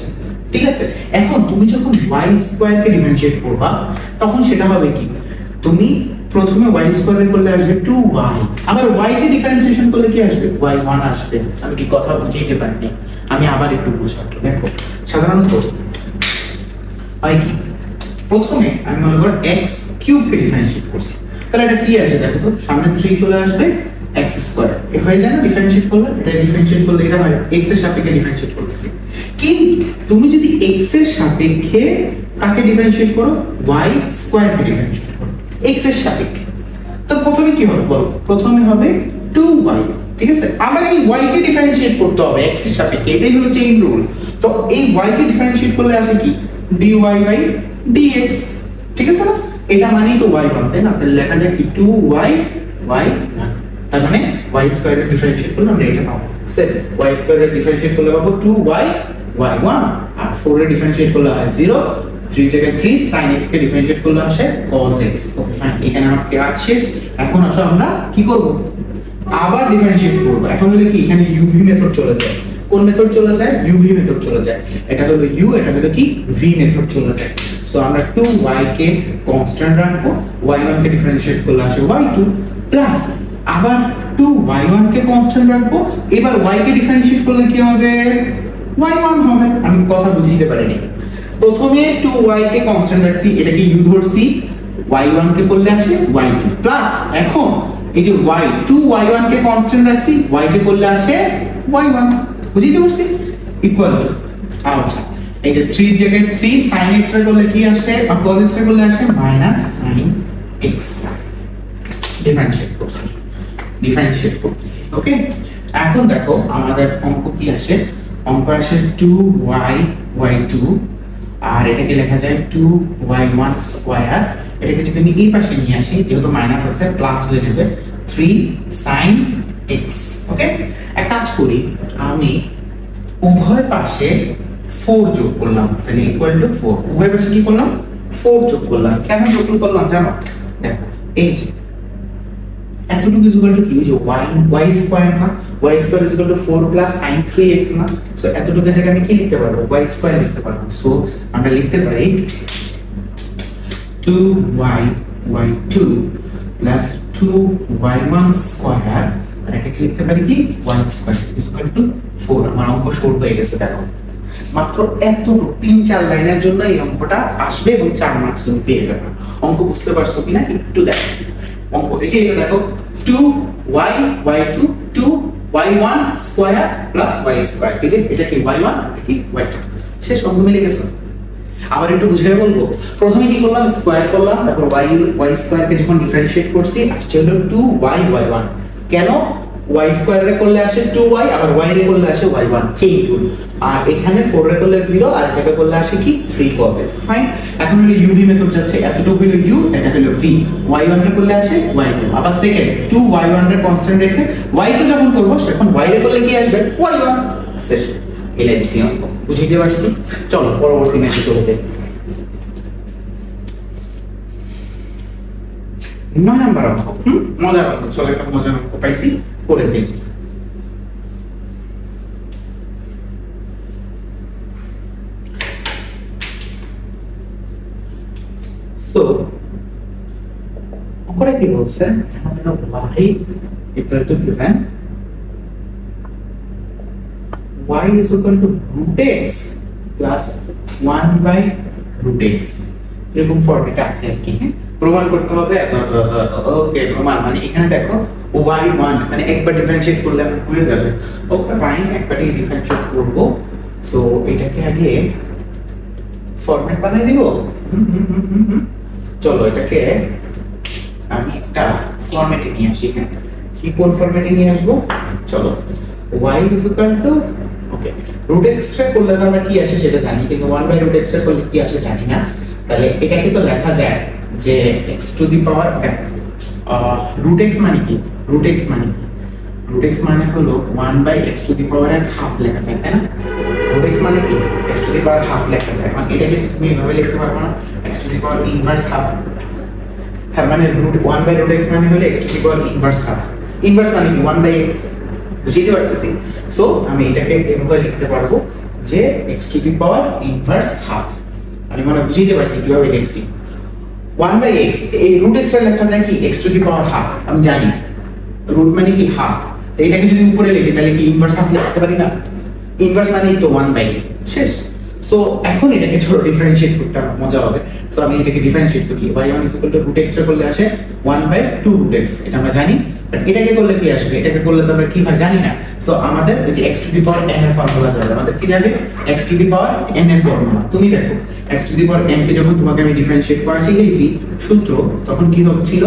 [SPEAKER 1] ঠিক আছে, এখন তুমি যখন y স্কয়ার কে ডিফারেন্সিয়েট করবা তখন সেটা হবে কি, তুমি প্রথমে y স্কয়ার করলে আসবে 2y, আবার y কে ডিফারেন্সিয়েশন করলে কি আসবে y1 আসবে। আমি কি কথা বুঝাইতে পারিনি? আমি আবার একটু বুঝাবো। দেখো সাধারণত হয় কি, প্রথমে আমি মনে করি x কিউব কে ডিফারেন্সিয়েট করছি, তাহলে এটা কি আসে দেখো তো, সামনে 3 চলে আসবে, x স্কয়ার এ হয়ে যায় না ডিফারেন্সিয়েট করলে? এটা ডিফারেন্সিয়েট করলে এটা হয় x এর সাপেক্ষে ডিফারেন্সিয়েট করতেছি। কিন্তু তুমি যদি x এর সাপেক্ষে কাকে ডিফারেন্সিয়েট করো, y স্কয়ার কে ডিফারেন্সিয়েট করো x এর সাপেক্ষে, তো প্রথমে কি হবে বলো? প্রথমে হবে 2y, ঠিক আছে? আবার এই y কে ডিফারেন্সিয়েট করতে হবে x এর সাপেক্ষে, এটাই হলো চেইন রুল। তো এই y কে ডিফারেন্সিয়েট করলে আসে কি dy বাই dx, ঠিক আছে না? এটা মানেই তো y1, তাই না? তাহলে লেখা যায় কি 2y y1, তার মানে y স্কয়ার এর ডিফারেন্সিয়েট করলে আমরা এটা পাবো। সেট y স্কয়ার এর ডিফারেন্সিয়েট করলে পাবো 2y y1, আর 4 এর ডিফারেন্সিয়েট করলে হয় 0, 3 জায়গায় 3 sin x কে ডিফারেন্সিয়েট করলে আসে cos x। ওকে ফাইন, এখানে আমার কাজ শেষ। এখন আসো আমরা কি করব, আবার ডিফারেন্সিয়েট করব। এখন হলো কি, এখানে uv মেথড চলে যায়। কোন মেথড চলে যায়? uv মেথড চলে যায়। এটা হলো u, এটা হলো কি v মেথড চলে যায়। সো আমরা 2y কে কনস্ট্যান্ট রাখবো, y1 কে ডিফারেন্সিয়েট করলে আসে y2, প্লাস আবার 2y1 কে কনস্ট্যান্ট রাখবো, এবার y কে ডিফারেন্সিয়েট করলে কি হবে y1 হবে। আমি কথা বুঝিয়ে পারিনি। প্রথমে 2y কে কনস্ট্যান্ট রাখছি, এটাকে u ধরছি, y1 কে করলে আসে y2, প্লাস এখন এই যে y2y1 কে কনস্ট্যান্ট রাখছি, y কে করলে আসে y1, বুঝিতে পারছি? ইকুয়াল টু, আচ্ছা এই যে 3 জায়গায় 3 sin x এর করলে কি আসে, আর cos x এর করলে আসে sin x। ডিফারেন্সিয়েট করতেছি। ওকে, এখন দেখো আমাদের অঙ্ক কি আসে, অঙ্ক আসে 2y y2, আর এটাকে লেখা যায় 2y1 স্কয়ার। এটাকে যদি আমি এই পাশে নিয়ে আসি, যেহেতু মাইনাস আছে প্লাস হয়ে যাবে 3 sin x। ওকে, এক কাজ করি, আমি উভয় পাশে 4 যোগ করলাম, তাহলে ইকুয়াল টু 4। উভয় পাশে কি করলাম 4 যোগ করলাম। কেন যোগ করলাম জানো? দেখো এই যে এতটুকু ইজ ইকুয়াল টু কি, যে y স্কয়ার না, y square is equal two 4 plus sin 3x না। সো এতটুকু জায়গায় আমি কি লিখতে পারবো? y স্কয়ার লিখতে পারবো। সো আমরা লিখতে পারি 2y y2 plus 2y1 square, আর এটাকে লিখতে পারি কি y square is equal two 4। আমার অঙ্ক শর্ট হয়ে গেছে। দেখো মাত্র এতটুকু 3-4 লাইনের জন্য এই অঙ্কটা আসবে এবং 4 মার্কস তুমি পেয়ে যাবে। অঙ্ক বুঝতে পারছো কিনা একটু দেখো। অঙ্ক এই যে এটা দেখো 2y y2 2y1 square plus y square, এই যে এটা কি y1 এটা কি y2, শেষ। অঙ্ক মিলে গেছে। আবার একটু বুঝিয়ে বলবো। প্রথমে কি করলাম? স্কয়ার করলাম, তারপর y স্কয়ারকে যখন ডিফারেন্সিয়েট করছি আসছে হলো 2y y1। কেন? y স্কয়ার রে করলে আসে 2y, আবার y রে করলে আসে y1, চেইন রুল। আর এখানে 4 রে করলে 0, আর এটাকে করলে আসে কি 3 cos x। ফাইন। এখন হলো uv মেথড যাচ্ছে, এতটুকু হলো u, এটা হলো v। y1 রে করলে আসে y2, আবার সেকেন্ড 2y1 রে কনস্ট্যান্ট রেখে y2 যখন করব তখন y রে করলে কি আসবে? y1। শেষ। এলএসি অঙ্ক বুঝিয়ে দিতে পারছি। চলো পরবর্তী ম্যাচে চলে যাই। 9 নাম্বার অঙ্ক। মজার অঙ্ক। চলো একটা মজার অঙ্ক পাইছি, করে ফেলি। সো অঙ্কটা কি বলছে? y equal to given y is equal to root x plus 1 by root x। এরকম ফর্মেটে আছে আর কি। হ্যাঁ, প্রমাণ করতে হবে। ওকে, প্রমাণ মানে এখানে দেখো y1 মানে একবার ডিফারেন্সিয়েট করলে হয়ে যাবে। ওকে ফাইন, একবার ডিফারেন্সিয়েট করব। সো এটাকে আগে ফরম্যাট বানাই দিব। চলো এটাকে আমি একটা ফরম্যাটে নিয়ে আসি। হ্যাঁ, কি কোন ফরম্যাটে নিয়ে আসবো? চলো y is equal to okay root x রে করলে তো আমরা কি আসে সেটা জানি, কিন্তু 1 by root x রে করলে কি আসে জানি না। তাহলে এটাকে তো লেখা যায় যে x to the power root x মানে কি? root x মানে কি? root x মানে হলো 1 by x টু দি পাওয়ার এর হাফ লেখা যায়, তাই না? root x মানে কি? x to the power half লেখা যায়। মানে এটাকে তুমি এভাবে লিখতে পারবো না, x to the power inverse half. তার মানে √1 by root x মানে হলো x to the power inverse half. Inverse মানে কি? 1 by x। বুঝতে পারতেছি। সো আমি এটাকে এভাবে লিখতে পারবো যে x to the power inverse half. আমি মনে বুঝতে পারছি কিভাবে লিখছি। 1 by x, এই root x এর লেখা যায় কি x to the power half. আমি জানি রুট মানে কি হাফ। তো এটাকে যদি উপরে লিখি তাহলে কি ইনভার্স হাফ লিখতে পারি না? ইনভার্স মানে তো 1 by শেষ। সো এখন এটাকে ছোট ডিফারেন্সিয়েট করতে আমার মজা হবে। সো আমি এটাকে ডিফারেন্সিয়েট করি। y1 √x টা করলে আসে 1 by 2 root x, এটা আমরা জানি। বাট এটাকে করলে কি আসবে? এটাকে করলে তো আমরা কি হয় জানি না। সো আমাদের ওই যে x to the power n এর ফর্মুলা যাবে। আমাদের কি যাবে? x to the power n এর ফর্মুলা। তুমি দেখো x to the power n কে যখন তোমাকে আমি ডিফারেন্সিয়েট করা শিখিয়েছি সূত্র, তখন কি হচ্ছিল?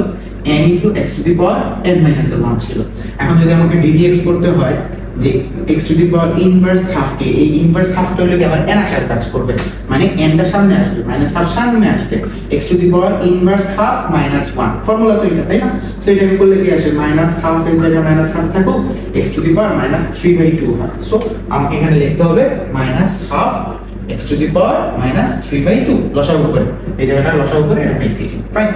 [SPEAKER 1] n * x to the power n - 1 ছিল। এখন যদি আমাকে ddx করতে হয় যে x to the power inverse half কে, এই ইনভার্স হাফটা হলো কি আবার n আকারে কাজ করবে, মানে n টা সামনে আসবে, মাইনাস হাফ সামনে আসবে, x to the power inverse half minus 1 formula তো এটা, তাই না? সো এটাকে করলে কি আসে? মাইনাস হাফ এর জায়গায় মাইনাস হাফ থাকো, x to the power minus 3/2 হয়। সো আমাকে এখানে লিখতে হবে minus half x to the power minus 3/2 লসাগু করে। এই জায়গাটা লসাগু করে এটা পেয়েছি। ফাইন।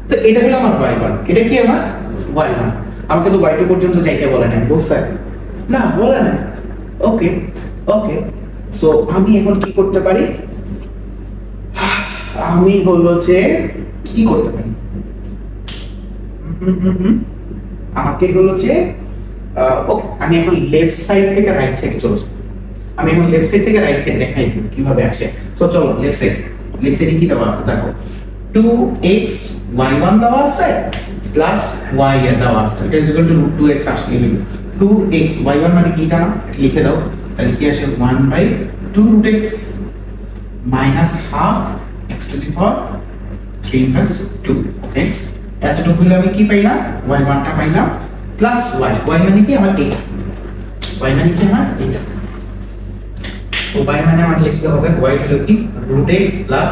[SPEAKER 1] তো এটা হলো আমার y1, এটা কি আমার y1। আমাকে তো y2 পর্যন্ত যাইতে বলে না, বলছে না, বলে না। ওকে ওকে, সো আমি এখন কি করতে পারি? আমি হলো যে কি করতে পারি, আমাকে হলো যে ওকে আমি এখন লেফট সাইড থেকে রাইট সাইডে চলে যাব। আমি এখন লেফট সাইড থেকে রাইট সাইড দেখাই দিব কিভাবে আসে। সো চলো লেফট সাইডে কি দেওয়া আছে দেখো, 2x y1 দেওয়া আছে প্লাস y এর দেওয়া আছে, এটা ইকুয়াল টু √2x আসলে হলো 2x y1 মানে কি, এটা না, এটা লিখে দাও। তাহলে কি আসে? 1 by 2 √x minus half x to the power 3/2। Okay, এতটুকু হলে আমি কি পাইলাম? y1 টা পাইলাম প্লাস y মানে কি আমার এটা, y মানে কি আমার এটা। তো y মানে আমার লিখতে হবে y হলো কি √x plus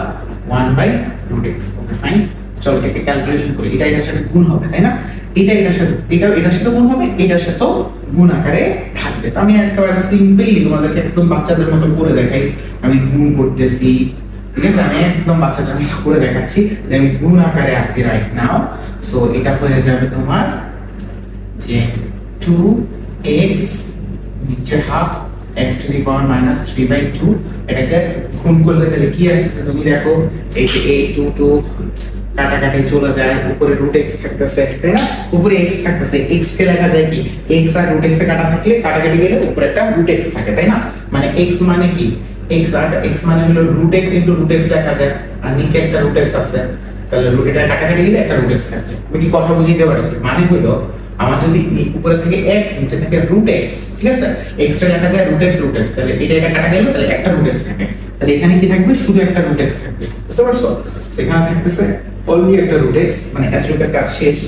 [SPEAKER 1] 1 by √x। Okay fine, চলো এটাকে ক্যালকুলেশন করি। এটা এটার সাথে গুণ হবে, তাই না? এটা এটার সাথে, এটার সাথে গুণ হবে, এটার সাথেও গুণ আকারে থাকবে। তো আমি একেবারে সিম্পলি তোমাদেরকে একদম বাচ্চাদের মতো করে দেখাই। আমি গুণ করতেছি, ঠিক আছে, আমি একদম বাচ্চাটা কিছু করে দেখাচ্ছি যে আমি গুণ আকারে আছি রাইট নাও। সো এটা হয়ে যাবে তোমার যে 2x নিচে half x to the power minus 3/2, এটাকে গুণ করলে তাহলে কি আসছে তুমি দেখো, এই যে এই 2 কাটাকাটি চলে যায়, উপরে রুট x থাকতেছে, তাই না, উপরে x থাকতেছে, x কে লেখা যায় কি, x আর রুট x এ কাটা থাকলে কাটাকাটি গেলে উপরে একটা রুট x থাকে, তাই না, মানে x মানে কি, x আর x মানে হলো root x into root x লেখা যায়, আর নিচে একটা রুট x আছে, তাহলে রুট এটা কাটাকাটি গেলে একটা রুট x থাকে। আমি কি কথা বুঝিয়ে দিতে পারছি, মানে হলো আমার যদি উপরে থেকে x নিচে থেকে রুট x, ঠিক আছে, x টা লেখা যায় রুট x, তাহলে এটা কাটা গেল, তাহলে একটা রুট x থাকে, তাহলে এখানে কি থাকবে, শুধু একটা রুট x থাকবে, বুঝতে পারছো, সেখানে থাকতেছে অনলি একটা রুট x, মানে এতটুকুর কাজ শেষ।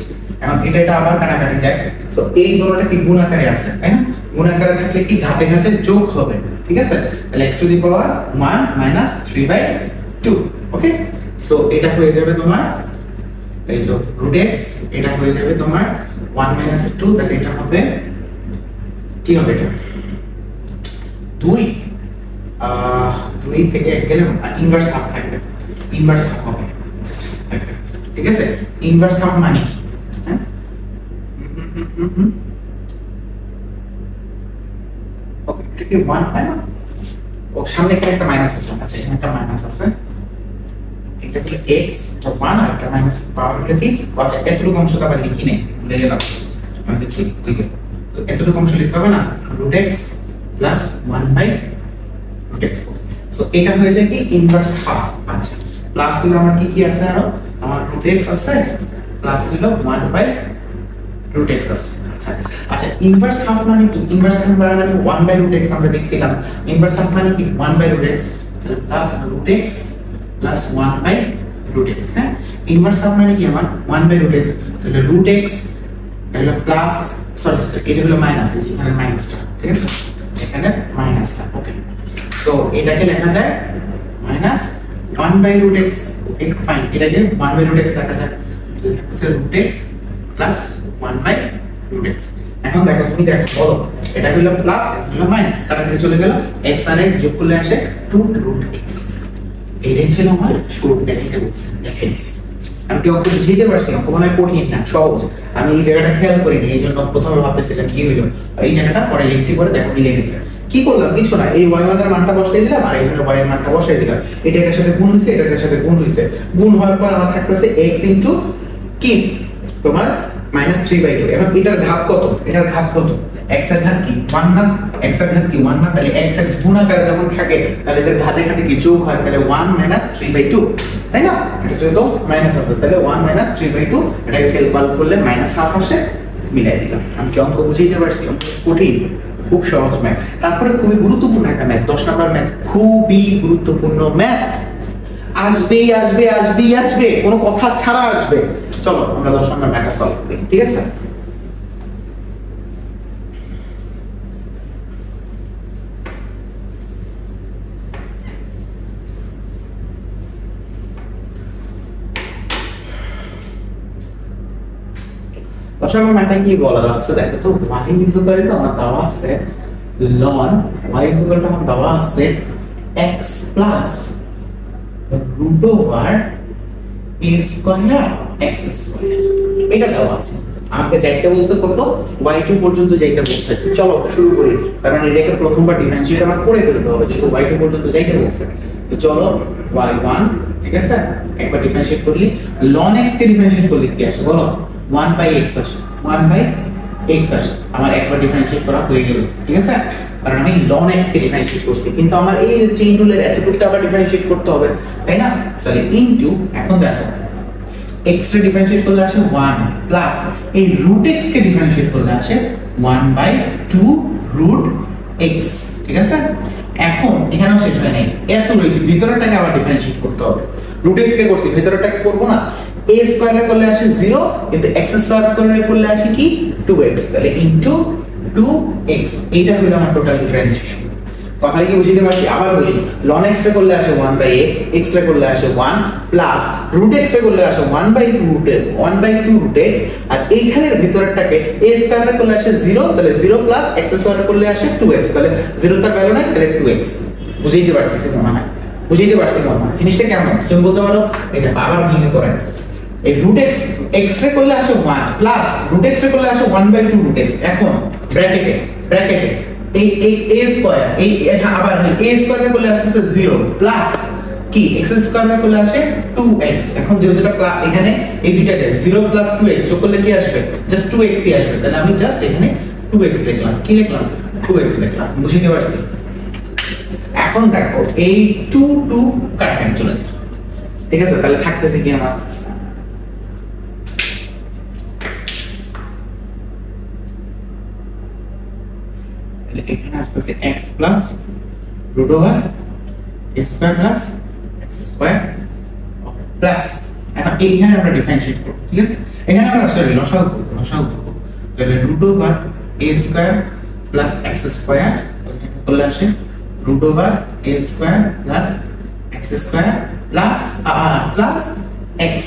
[SPEAKER 1] এখন এটা আবার কাটাকাটি যায়, তো এই দুটোটা কি গুণ আকারে আছে, তাই না, গুণ আকারে থাকলে কি ঘাতে ঘাতে যোগ হবে, ঠিক আছে, তাহলে x to the power 1 minus 3/2, okay. So এটা হয়ে যাবে তোমার এই যে রুট x, এটা হয়ে যাবে তোমার 1 মাইনাস 2, তাহলে এটা হবে কি হবে, এটা 2 থেকে 1 গেলে ইনভার্স হাফ থাকবে, ইনভার্স হাফ হবে, ঠিক আছে, ইনভার্স হাফ মানে কি, হ্যাঁ, ওকে, এটা কি 1 হয় না, ও সামনে এখানে একটা মাইনাস আছে, আচ্ছা এখানে একটা মাইনাস আছে, এটা হলো x, এটা 1 আর এটা মাইনাস পাওয়ার হলো কি, আচ্ছা এতটুকু অংশ তো আবার লিখি নেই, ভুলে গেলাম, মানে ঠিক ঠিক আছে, তো এতটুকু অংশ লিখতে হবে না, রুট x প্লাস 1/রুট x, সো এটা হয়ে যায় কি ইনভার্স হাফ, আচ্ছা প্লাস হলো আমার কি কি আছে, আরো আমার রুট x আছে, প্লাস হলো 1/রুট x আছে, আচ্ছা আচ্ছা ইনভার্স হাফ মানে কি, ইনভার্স হাফ মানে 1/রুট x আমরা দেখছিলাম, ইনভার্স হাফ মানে কি 1/রুট x, তাহলে প্লাস রুট x প্লাস 1/রুট x, হ্যাঁ, ইনভার্স হাফ মানে কি আমার 1/রুট x, তাহলে রুট x এটা প্লাস, সরি এটা হলো মাইনাস, এই যে এখানে মাইনাসটা, ঠিক আছে, এখানে মাইনাসটা, ওকে, তো এটাকে লেখা যায় মাইনাস 1/রুট x, ওকে ফাইন, এটাকে 1/রুট x লেখা যায়, তাহলে রুট x প্লাস 1/রুট x। এখন দেখো তুমি দেখো বলো, এটা হলো প্লাস, এটা হলো মাইনাস, তার মানে চলে গেল x আর x যোগ করলে আসে 2√x, এটাই ছিল আমার শুরু দেখাইতে বলছি, দেখাই দিছি, আমি কেউ বুঝিয়ে পারছি না, কোনো কঠিন না, সহজ, আমি এই জায়গাটা খেয়াল করিনি, এই জন্য প্রথমে ভাবতেছিলাম কি হইলো, এই জায়গাটা পরে লিখছি, পরে দেখো মিলে গেছে, কি করলাম কিছু না, এই y1 এর মানটা বসাই দিলাম আর এখানে y এর মানটা বসাই দিলাম, এটা এটার সাথে গুণ হইছে, এটা এটার সাথে গুণ হইছে, গুণ হওয়ার পর আমার থাকতেছে x ইনটু কি তোমার -3/2, এখন এটার ঘাত কত, এটার ঘাত কত, x এর ঘাত কি 1 না, x এর ঘাত কি 1 না, তাহলে x x গুণ আকারে যখন থাকে তাহলে এদের ঘাতে ঘাতে কি যোগ হয়, তাহলে 1 3/2, তাই না, এটা যেহেতু মাইনাস আছে তাহলে 1 3/2, এটাকে ক্যালকুলেট করলে -1/2 আসে, মিলাই দিলাম। আমি কি অঙ্ক বুঝাইতে পারছি, কঠিন, খুব সহজ ম্যাথ, তারপরে খুবই গুরুত্বপূর্ণ একটা ম্যাথ, 10 নাম্বার ম্যাথ, খুবই গুরুত্বপূর্ণ ম্যাথ, আসবেই আসবে আসবেই আসবে, কোনো কথা ছাড়া আসবে। চলো আমরা 10 নম্বর ম্যাথটা সলভ করি, ঠিক আছে। দশমের ম্যাথটা কি বলা যাচ্ছে দেখো তো, y ইকুয়াল টু আমার দেওয়া আছে ln y ইকুয়াল টু আমার দেওয়া আছে x plus root over a square x square, এটা দেওয়া আছে, আমাকে যাইতে বলছে কত, y2 পর্যন্ত যাইতে বলছে, চলো শুরু করি, কারণ এটাকে প্রথমবার ডিফারেন্সিয়েট আমার করে ফেলতে হবে, যেহেতু y2 পর্যন্ত যাইতে বলছে, তো চলো y1, ঠিক আছে, একবার ডিফারেন্সিয়েট করলি, ln x কে ডিফারেন্সিয়েট করলে কি আসে বলো, 1/x আসে, 1/x আসে, আমার একবার ডিফারেন্সিয়েট করা হয়ে গেল, ঠিক আছে, কারণ আমি ln x কে ডিফারেন্সিয়েট করছি, কিন্তু আমার এই চেইন রুলের এতটুকু আবার ডিফারেন্সিয়েট করতে হবে, তাই না, তাহলে ইনটু, এখন দেখো x কে ডিফারেন্সিয়েট করলে আসে 1 প্লাস এই রুট x কে ডিফারেন্সিয়েট করলে আসে 1/2 রুট x, ঠিক আছে। এখন এখানেও শেষ হয় নাই, এত ভিতরটাকে আবার ডিফারেন্সিয়েট করতে হবে, রুট x কে করছি, ভিতরটাকে করব না, a স্কয়ার করলে আসে 0, কিন্তু x স্কয়ার করলে আসে কি 2x, তাহলে ইনটু 2x, এইটা হলো আমার টোটাল ডিফারেন্সিয়েশন। কথা কি বুঝিতে পারছি, আবার বলি, ln x রে করলে আসে 1/x, x রে করলে আসে 1 প্লাস রুট x রে করলে আসে 1/2 রুট x, আর এইখানের ভিতরটাকে a স্কয়ার রে করলে আসে 0, তাহলে 0 প্লাস x স্কয়ার করলে আসে 2x, তাহলে 0 তার ভ্যালু নাই, তাহলে 2x, বুঝিতে পারছিস মনে হয়, বুঝাইতে পারছি মামা জিনিসটা কেমন? তুমি বলতে পারো এই দেখো আবার ভেঙে করেন, এই রুট এক্স এক্স রে করলে আসে 1 প্লাস রুট এক্স রে করলে আসে 1/2 রুট এক্স। এখন ব্র্যাকেটে এই a স্কয়ার এই আবার a স্কয়ার করলে আসছে 0 প্লাস কি x স্কয়ার করলে আসে 2x। এখন যেহেতু এটা এখানে এই দুইটাকে 0 প্লাস 2x যোগ করলে কি আসবে? জাস্ট 2x ই আসবে। তাহলে আমি জাস্ট এখানে 2x লিখলাম। কি লিখলাম? 2x লিখলাম। বুঝতে পারছি? এখন দেখো এই 2 কাটাকাটি চলে গেল, ঠিক আছে? তাহলে থাকতেছে কি আমার এখানে আসতেছে x plus root over x square plus x square plus এখন এইখানে আমরা ডিফারেন্সিয়েট করব, ঠিক আছে? এখানে আমরা সরি লসাগু করব। তাহলে root over a square plus x square করলে আসে root over a square plus x square plus x।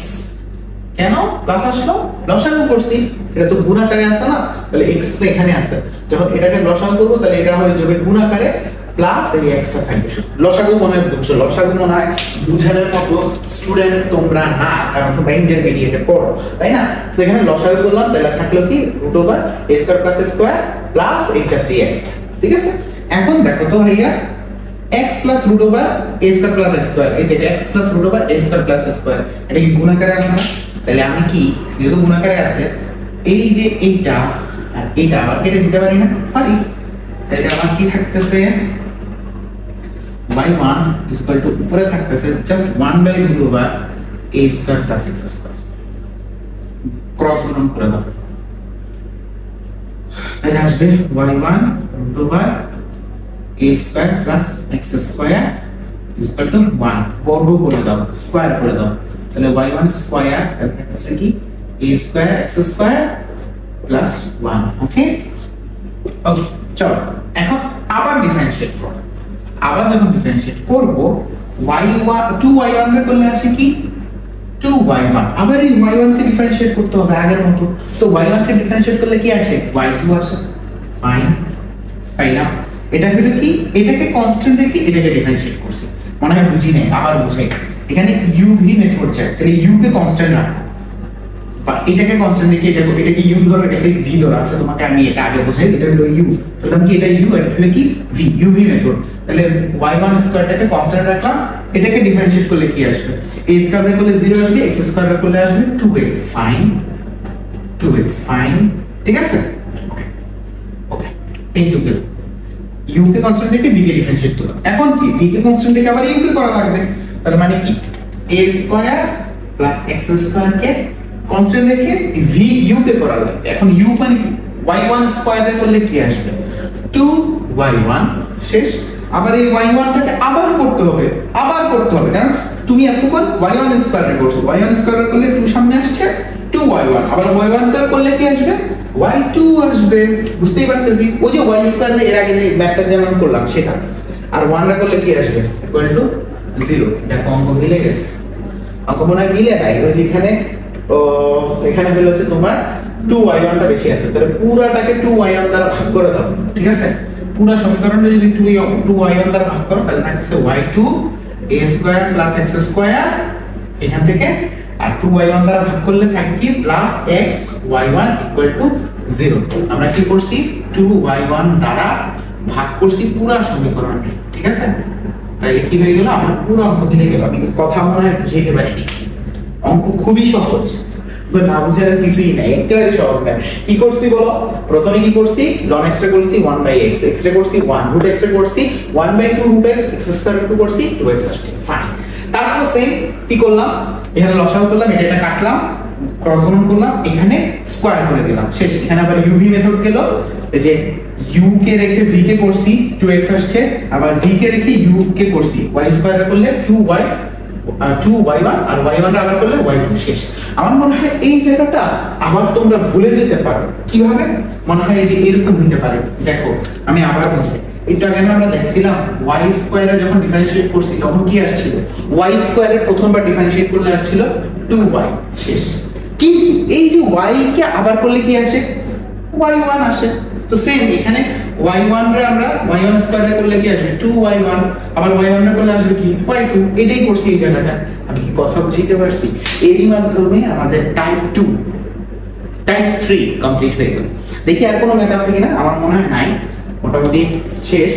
[SPEAKER 1] কেন প্লাস আসলো? লসাগু করছি, এটা তো গুণাকারে আছে না, তাহলে x তো এখানে আছে। যখন এটাকে লসাগু করব তাহলে এটা হয়ে যাবে গুণাকারে প্লাস এই x টা থাকবে। লসাগু মনে হয় বুঝছো, লসাগু মনে হয় বুঝানোর মতো স্টুডেন্ট তোমরা না, কারণ তোমরা ইন্টারমিডিয়েটে পড়ো, তাই না? সেখানে লসাগু করলাম, তাহলে থাকলো কি root over a square plus a square plus এই জাস্ট এই x, ঠিক আছে? এখন দেখো তো ভাইয়া x plus root over a square plus a square, এই দেখো x plus root over a square plus a square, এটা কি গুণাকারে আছে না? তাহলে আমি কি যেহেতু গুণাকারে আছে এই যে এইটা আর এইটা আবার কেটে দিতে পারি না? পারি। তাহলে আমার কি থাকতেছে y1 উপরে থাকতেছে just 1/root over a square plus x square, cross গুণন করে দাও। তাহলে আসবে y1 root over a square plus x square equal to 1, বর্গ করে দাও, স্কয়ার করে দাও। তাহলে y1 স্কয়ার থাকতেছে কি a square x square plus 1। ওকে ওকে, চলো এখন আবার ডিফারেন্সিয়েট করব। আবার যখন ডিফারেন্সিয়েট করব y1 2y1 এর করলে আসে কি 2y1। আবার এই y1 কে ডিফারেন্সিয়েট করতে হবে আগের মতো। তো y1 কে ডিফারেন্সিয়েট করলে কি আসে? y2 আসে। ফাইন, পাইলাম। এটা হলো কি এটাকে কনস্ট্যান্ট রেখে এটাকে ডিফারেন্সিয়েট করছি, মনে হয় বুঝি নাই, আবার বুঝাই। এখানে uv মেথড চাই, তাহলে u কে কনস্ট্যান্ট রাখো বা এটাকে কনস্ট্যান্ট রেখে এটাকে u ধরো, এটাকে v ধরো। আচ্ছা তোমাকে আমি এটা আগে বোঝাই, এটা হলো u, তাহলে কি এটা u, এটা হলো কি v, uv মেথড। তাহলে y1 স্কয়ারটাকে কনস্ট্যান্ট রাখলাম, এটাকে ডিফারেন্সিয়েট করলে কি আসবে? a স্কয়ার এর করলে 0 আসবে, x স্কয়ার এর করলে আসবে 2x। ফাইন, 2x ফাইন, ঠিক আছে? ওকে ওকে, এই তো গেল। u কে কনস্ট্যান্ট রেখে v কে ডিফারেন্সিয়েট করলাম। এখন কি v কে কনস্ট্যান্ট রেখে আবার u কে করা লাগবে, তার মানে কি a square plus x square K constant রেখে v u কে করা লাগবে। এখন u মানে কি y1 স্কয়ার এর করলে কি আসবে? 2y1 শেষ। আবার এই y1 টাকে আবার করতে হবে কারণ তুমি এতক্ষণ y1 স্কয়ার এর করছো, y1 স্কয়ার এর করলে 2 সামনে আসছে 2y1, আবার y1 কে করলে কি আসবে? y2 আসবে। বুঝতেই পারতেছি ওই যে y স্কয়ার এর আগে যে ম্যাথটা যেমন করলাম সেটা, আর 1 রা করলে কি আসবে? Equal to 0। দেখো অঙ্ক মিলে গেছে, অঙ্ক মনে হয় মিলে নাই। ওই যেখানে এখানে হলো হচ্ছে তোমার 2y1 টা বেশি আছে, তাহলে পুরাটাকে 2y1 দ্বারা ভাগ করে দাও, ঠিক আছে? পুরো সমীকরণটা যদি 2y1 দ্বারা ভাগ করো তাহলে থাকছে y2 a square plus x square এখান থেকে, আর 2y1 দ্বারা ভাগ করলে থাকে কি plus x y1 equal to 0। আমরা কি করছি 2y1 দ্বারা ভাগ করছি পুরো সমীকরণটি, ঠিক আছে? তাহলে কি হয়ে গেল? আমার পুরো অঙ্ক মিলে গেল। আমি কথা মনে হয় বুঝাইতে পারিনি, অঙ্ক খুবই সহজ, না বুঝার কিছুই নাই, একেবারে সহজ। কি করছি বলো? প্রথমে কি করছি? ln x রে করছি 1/x, x রে করছি 1, root x রে করছি 1/2 root x, x square two করছি 2x আসছে। ফাইন। তারপর সেম কি করলাম? এখানে লসাগু করলাম, এটা কাটলাম, ক্রস গুণন করলাম, এখানে স্কয়ার করে দিলাম, শেষ। এখানে আবার uv মেথড গেল, এই যে u কে রেখে v কে করছি 2x আসছে, আবার v কে রেখে u কে করছি y স্কয়ার করলে 2y1 আর y1 আবার করলে y2 শেষ। আমার মনে হয় এই জায়গাটা আবার তোমরা ভুলে যেতে পারো। কিভাবে? মনে হয় এই যে এরকম হতে পারে। দেখো আমি আবার বুঝাই। এটা আগে আমরা দেখছিলাম y স্কয়ারে যখন ডিফারেন্সিয়েট করছি তখন কি আসছিল? y স্কয়ারে প্রথমবার ডিফারেন্সিয়েট করলে আসছিল 2y শেষ। কিন্তু এই যে y কে আবার করলে কি আসে? y1 আসে। তো সেম এখানে y1 রে আমরা y1 স্কয়ারে করলে কি আসবে? 2y1, আবার y1 রে করলে আসবে কি? y2। 2 এটাই করছি এই জায়গাটা। আমি কি কথা বুঝাইতে পারছি? এরই মাধ্যমে আমাদের টাইপ 2 টাইপ 3 কমপ্লিট হয়ে গেল। দেখি আর কোনো ম্যাথ আছে কিনা, আমার মনে হয় নাই, মোটামুটি শেষ।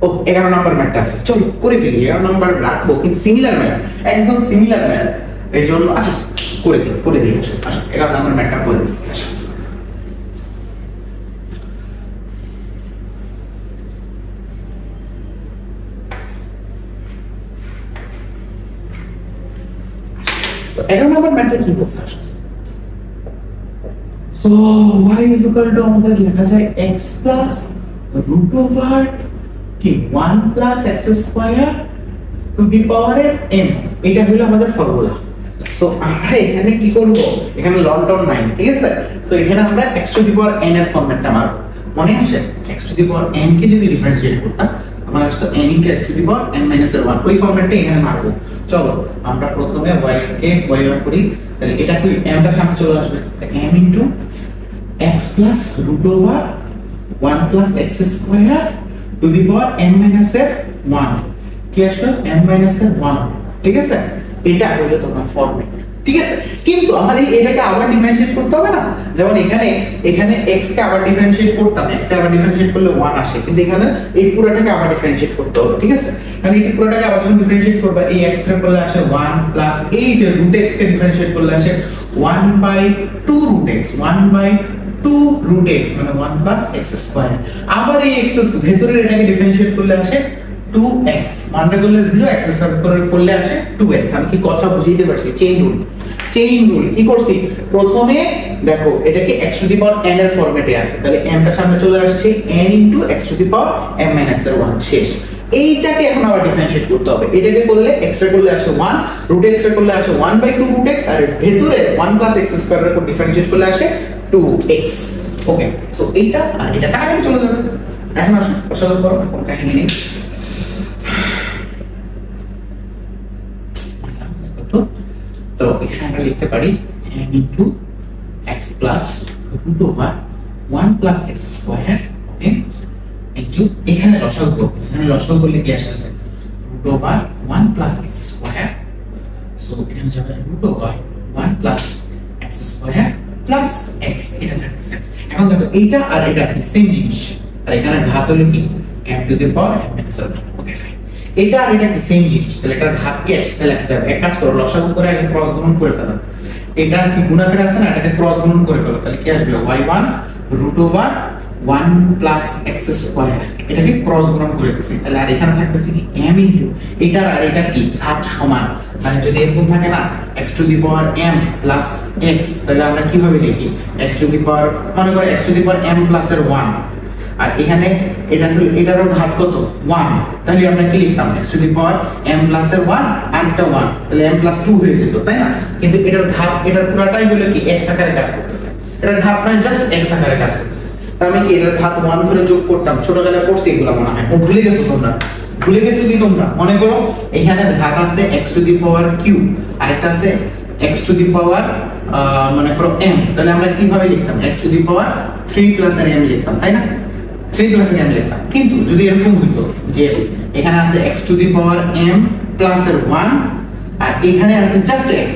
[SPEAKER 1] ও 11 নম্বর ম্যাথটা আছে, চলো করে ফেলি। 11 নম্বর রাখবো কিন্তু সিমিলার ম্যাথ, একদম সিমিলার ম্যাথ, এই জন্য আচ্ছা করে দিই আসো 11 নম্বর ম্যাথটা করে দিই আসো। তো 11 নম্বর ম্যাথটা কি বলছে আসো? So y is equal to আমাদের লেখা যায় x plus root over কি 1 plus x square to the power n, এটা হলো আমাদের ফর্মুলা। সো আমরা এখানে কি করব, এখানে লন টন নাই, ঠিক আছে? তো এখানে আমরা x to the power n এর ফরম্যাটটা মারব। মনে আছে x to the power n কে যদি ডিফারেন্সিয়েট করতাম আমরা আসতো n into x to the power n minus 1, ওই ফরম্যাটটা এখানে মারব। চলো আমরা প্রথমে y কে y বার করি, তাহলে এটা কি m টা সামনে চলে আসবে, m into x plus root over 1 plus x square to the power m minus 1, কি আসলো m minus 1, ঠিক আছে? এটা হলো তোমার ফরম্যাট, ঠিক আছে? কিন্তু আমাদের এটাকে আবার ডিফারেন্সিয়েট করতে হবে না, যেমন এখানে x কে আবার ডিফারেন্সিয়েট করতাম, x কে আবার ডিফারেন্সিয়েট করলে 1 আসে, কিন্তু এখানে এই পুরোটাকে আবার ডিফারেন্সিয়েট করতে হবে, ঠিক আছে? কারণ এই পুরোটাকে আবার যখন ডিফারেন্সিয়েট করবে, এই x এর করলে আসে 1 প্লাস এই যে রুট x কে ডিফারেন্সিয়েট করলে আসে 1/2 রুট x, 1/2 রুট x মানে 1 প্লাস x স্কয়ার। আবার এই x ভেতরের এটাকে ডিফারেন্সিয়েট করলে আসে 2x, মানটা করলে 0, x স্কয়ার করলে আসে 2x। আমি কি কথা বুঝাইতে পারছি? চেইন রুল কি করছি, প্রথমে দেখো এটাকে x to the power n এর ফরম্যাটে আছে, তাহলে m টা সামনে চলে আসছে n into x to the power m minus 1, শেষ। এইটাকে এখন আবার ডিফারেন্সিয়েট করতে হবে, এটাকে করলে x এর করলে আসে 1, রুট x এর করলে আসে 1/2 রুট x, আর ভেতরে 1 প্লাস x স্কয়ারের উপর ডিফারেন্সিয়েট করলে আসে 2x। ওকে, সো এইটা আর এটা কাটাকাটি চলে যাবে। এখন আসো প্রসাদ করো, কোনো কাহিনী নেই। তো এখানে আমরা লিখতে পারি m into x plus root over 1 plus x square, ওকে, into এখানে লসাগু করলে কি আসছে root over 1 plus x square, so এখানে যাবে root over 1 plus x square plus x, এটা থাকতেছে। এখন দেখো এইটা আর এটা কি সেম জিনিস, আর এখানে ঘাত হলো কি m to the power m minus 1, okay fine. এটা আর এটা কি সেম জিনিস, তাহলে এটার ঘাত কি আসছে, লেখা যাবে এক কাজ করো লসাগু করে আগে ক্রস গুণন করে ফেলো, এটা কি গুণাকারে আছে না, এটাকে ক্রস গুণন করে ফেলো, তাহলে কি আসবে y1 root over 1 plus x square, এটাকে ক্রস গুণন করে দিছি, তাহলে আর এখানে থাকতেছে কি m into এটার আর এটা কি ঘাত সমান, মানে যদি এরকম থাকে না x to the power m plus x, তাহলে আমরা কিভাবে লিখি x to the power, মনে করো x to the power m plus এর 1, আর এখানে এটারও ঘাত কত 1, তাহলে আমরা কি লিখতাম x to the power m plus এর 1 আর এটা 1, তাহলে m plus 2 হয়ে যেত, তাই না? কিন্তু এটার ঘাত, এটার পুরোটাই হলো কি x আকারে কাজ করতেছে, এটার ঘাত মানে জাস্ট x আকারে কাজ করতেছে। তাহলে আমি কি এটার ঘাত 1 ধরে যোগ করতাম, ছোটবেলায় পড়ছি এগুলো মনে হয়, ভুলে গেছো তোমরা, ভুলে গেছো কি তোমরা? মনে করো এখানে ঘাত আছে x to the power q, আর একটা আছে x to the power মনে করো m, তাহলে আমরা কিভাবে লিখতাম x to the power 3 plus m লিখতাম, তাই না? 3 plus m লিখতাম। কিন্তু যদি এরকম হইতো যে এখানে আছে x to the power m plus এর 1 আর এখানে আছে জাস্ট x,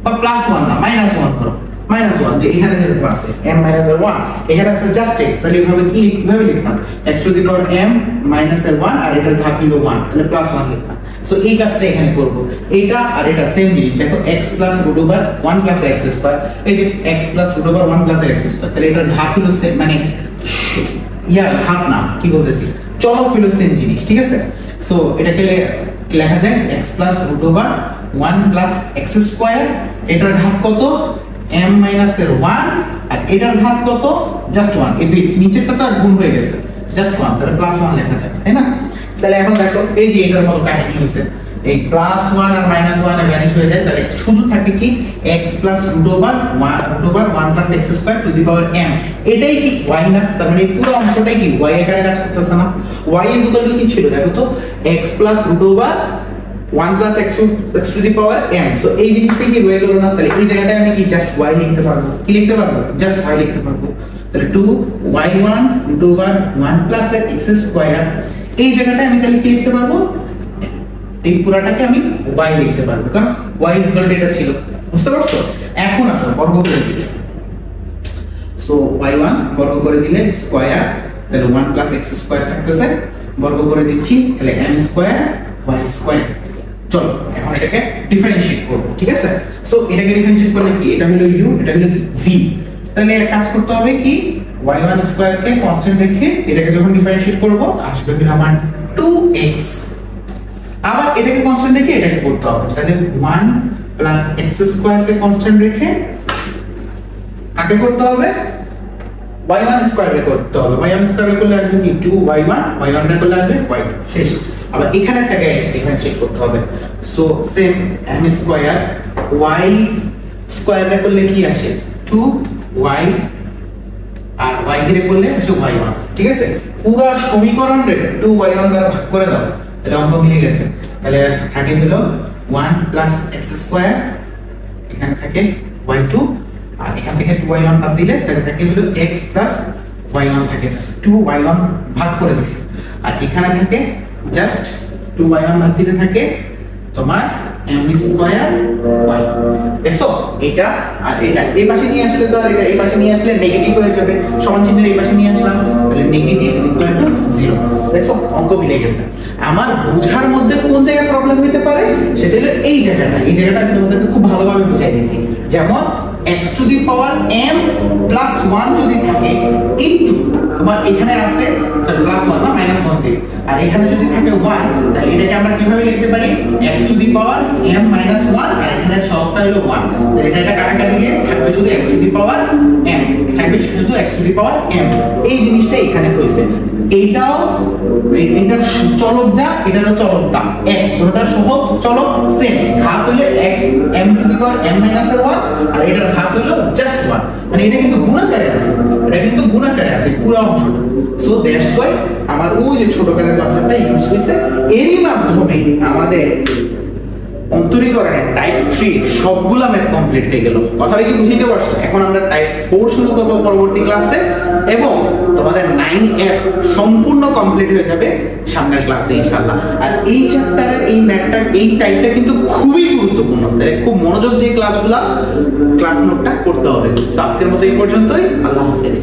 [SPEAKER 1] বা প্লাস 1 না মাইনাস 1 করো, মাইনাস 1, যে এখানে যেরকম আছে m minus 1, এখানে আছে জাস্ট x, তাহলে এইভাবে কিভাবে লিখতাম x to the power m minus 1 আর এটার ঘাত হলো 1, তাহলে প্লাস 1 লিখতাম। সো এই কাজটা এখানে করব, এটা আর এটা সেম জিনিস, দেখো x plus root over 1 plus x square, এই যে x plus root over 1 plus x square, তাহলে এটার ঘাত হলো মানে ঘাত না কি বলতেছি, চলক হলো সেম জিনিস, ঠিক আছে? সো এটাকে লেখা যায় x plus root over 1 plus x square, এটার ঘাত কত m minus এর 1 আর এটার ঘাত কত জাস্ট 1, এই নিচেরটা তো আর গুণ হয়ে গেছে জাস্ট 1, তাহলে প্লাস 1 লেখা যায়, তাই না? তাহলে এখন দেখো এই যে এটার মতো কাহিনী হইছে, এই প্লাস 1 আর মাইনাস 1 এ ভ্যানিশ হয়ে যায়, তাহলে শুধু থাকে কি x plus root over 1 plus x square to the power m, এটাই কি y না? তার মানে এই পুরো অংশটাই কি y আকারে কাজ করতেছে না? y is equal to কি ছিল দেখো তো x plus root over 1 plus x to the power m, so এই জিনিসটা কি রয়ে গেল না? তাহলে এই জায়গাটায় আমি কি জাস্ট y লিখতে পারবো, কি লিখতে পারবো, জাস্ট y লিখতে পারবো, তাহলে 2y1 root over 1 plus x square, এই জায়গাটায় আমি তাহলে কি লিখতে পারবো এই পুরাটাকে আমি y লিখতে পারবো, কারণ y ইজ ইকুয়াল টু এটা ছিল। বুঝতে পারছো? এখন আসো বর্গ করে দিলে, সো y1 বর্গ করে দিলে স্কয়ার, তাহলে 1 প্লাস x স্কয়ার থাকতেছে, বর্গ করে দিচ্ছি, তাহলে m স্কয়ার y স্কয়ার। চলো এখন এটাকে ডিফারেন্সিয়েট করব, ঠিক আছে? সো এটাকে ডিফারেন্সিয়েট করলে কি, এটা হলো u, এটা হলো v, তাহলে কাজ করতে হবে কি, y1 স্কয়ার কে কনস্ট্যান্ট রেখে এটাকে যখন ডিফারেন্সিয়েট করব আসবে হলো আমার 2x, আবার এটাকে কনস্ট্যান্ট রেখে এটাকে করতে হবে, তাহলে 1 প্লাস x স্কয়ার কে কনস্ট্যান্ট রেখে কাকে করতে হবে, y1 স্কয়ার কে করতে হবে। y1 স্কয়ার করলে আসবে কি 2y1, y1 রে করলে আসবে y2, শেষ। আবার এখানে একটাকে এসে ডিফারেন্সিয়েট করতে হবে, so same m square, y square রে করলে কি আসে 2y, আর y রে করলে আসে y1, ঠিক আছে? পুরো সমীকরণ রে 2y1 দ্বারা ভাগ করে দাও, তাহলে অঙ্ক মিলে গেছে। তাহলে থাকে হলো 1 প্লাস x স্কয়ার, এখানে থাকে y2, আর এখান থেকে 2y1 বাদ দিলে তাহলে থাকে হলো x প্লাস y1 থাকে, জাস্ট 2y1 ভাগ করে দিছি, আর এখানে থাকে জাস্ট 2y1 বাদ দিলে থাকে তোমার m স্কয়ার y। দেখো এটা আর এটা এই পাশে নিয়ে আসলে তো, আর এটা এই পাশে নিয়ে আসলে নেগেটিভ হয়ে যাবে, সমান চিহ্নের এই পাশে নিয়ে আসলাম, তাহলে নেগেটিভ ইকুয়াল টু 0। দেখো অঙ্ক মিলে গেছে। আমার বুঝার মধ্যে কোন জায়গায় প্রবলেম হতে পারে সেটা হলো এই জায়গাটা, এই জায়গাটা আমি তোমাদেরকে খুব ভালোভাবে বুঝাই দিয়েছি। যেমন x to the power m plus 1 যদি থাকে ইনটু তোমার এখানে আছে প্লাস 1 না মাইনাস 1 দিয়ে, আর এখানে যদি থাকে 1, তাহলে এটাকে আমরা কিভাবে লিখতে পারি, x to the power m minus 1, আর এখানে সবটা হলো 1, তাহলে এটা কাটাকাটি গিয়ে থাকবে শুধু x to the power m, থাকবে শুধু x to the power m। এই জিনিসটা এখানে হইছে, এইটাও এটার চলক যা, এটারও চলক তা, x দুটোটার সহগ চলক সেম, ঘাত হলো x m two the power m minus 1, আর এটার ঘাত হলো জাস্ট 1, মানে এটা কিন্তু গুণাকারে আছে, এটা কিন্তু গুণাকারে আছে পুরো অংশটা। সো দ্যাটস ওয়াই আমার ওই যে ছোটকালের কনসেপ্টটা ইউজ হইছে, এরই মাধ্যমে আমাদের অন্তরীকরণে টাইপ 3 সবগুলা ম্যাথ কমপ্লিট হয়ে গেল। কথাটা কি বুঝতে পারছো? এখন আমরা টাইপ 4 শুরু করব পরবর্তী ক্লাসে, এবং তোমাদের 9F সম্পূর্ণ কমপ্লিট হয়ে যাবে সামনের ক্লাসে ইনশাআল্লাহ। আর এই চ্যাপ্টারের এই ম্যাথটা, এই টাইপটা কিন্তু খুবই গুরুত্বপূর্ণ, তাই খুব মনোযোগ দিয়ে ক্লাস নোটটা করতে হবে। আজকের মতো এই পর্যন্তই, আল্লাহ হাফেজ।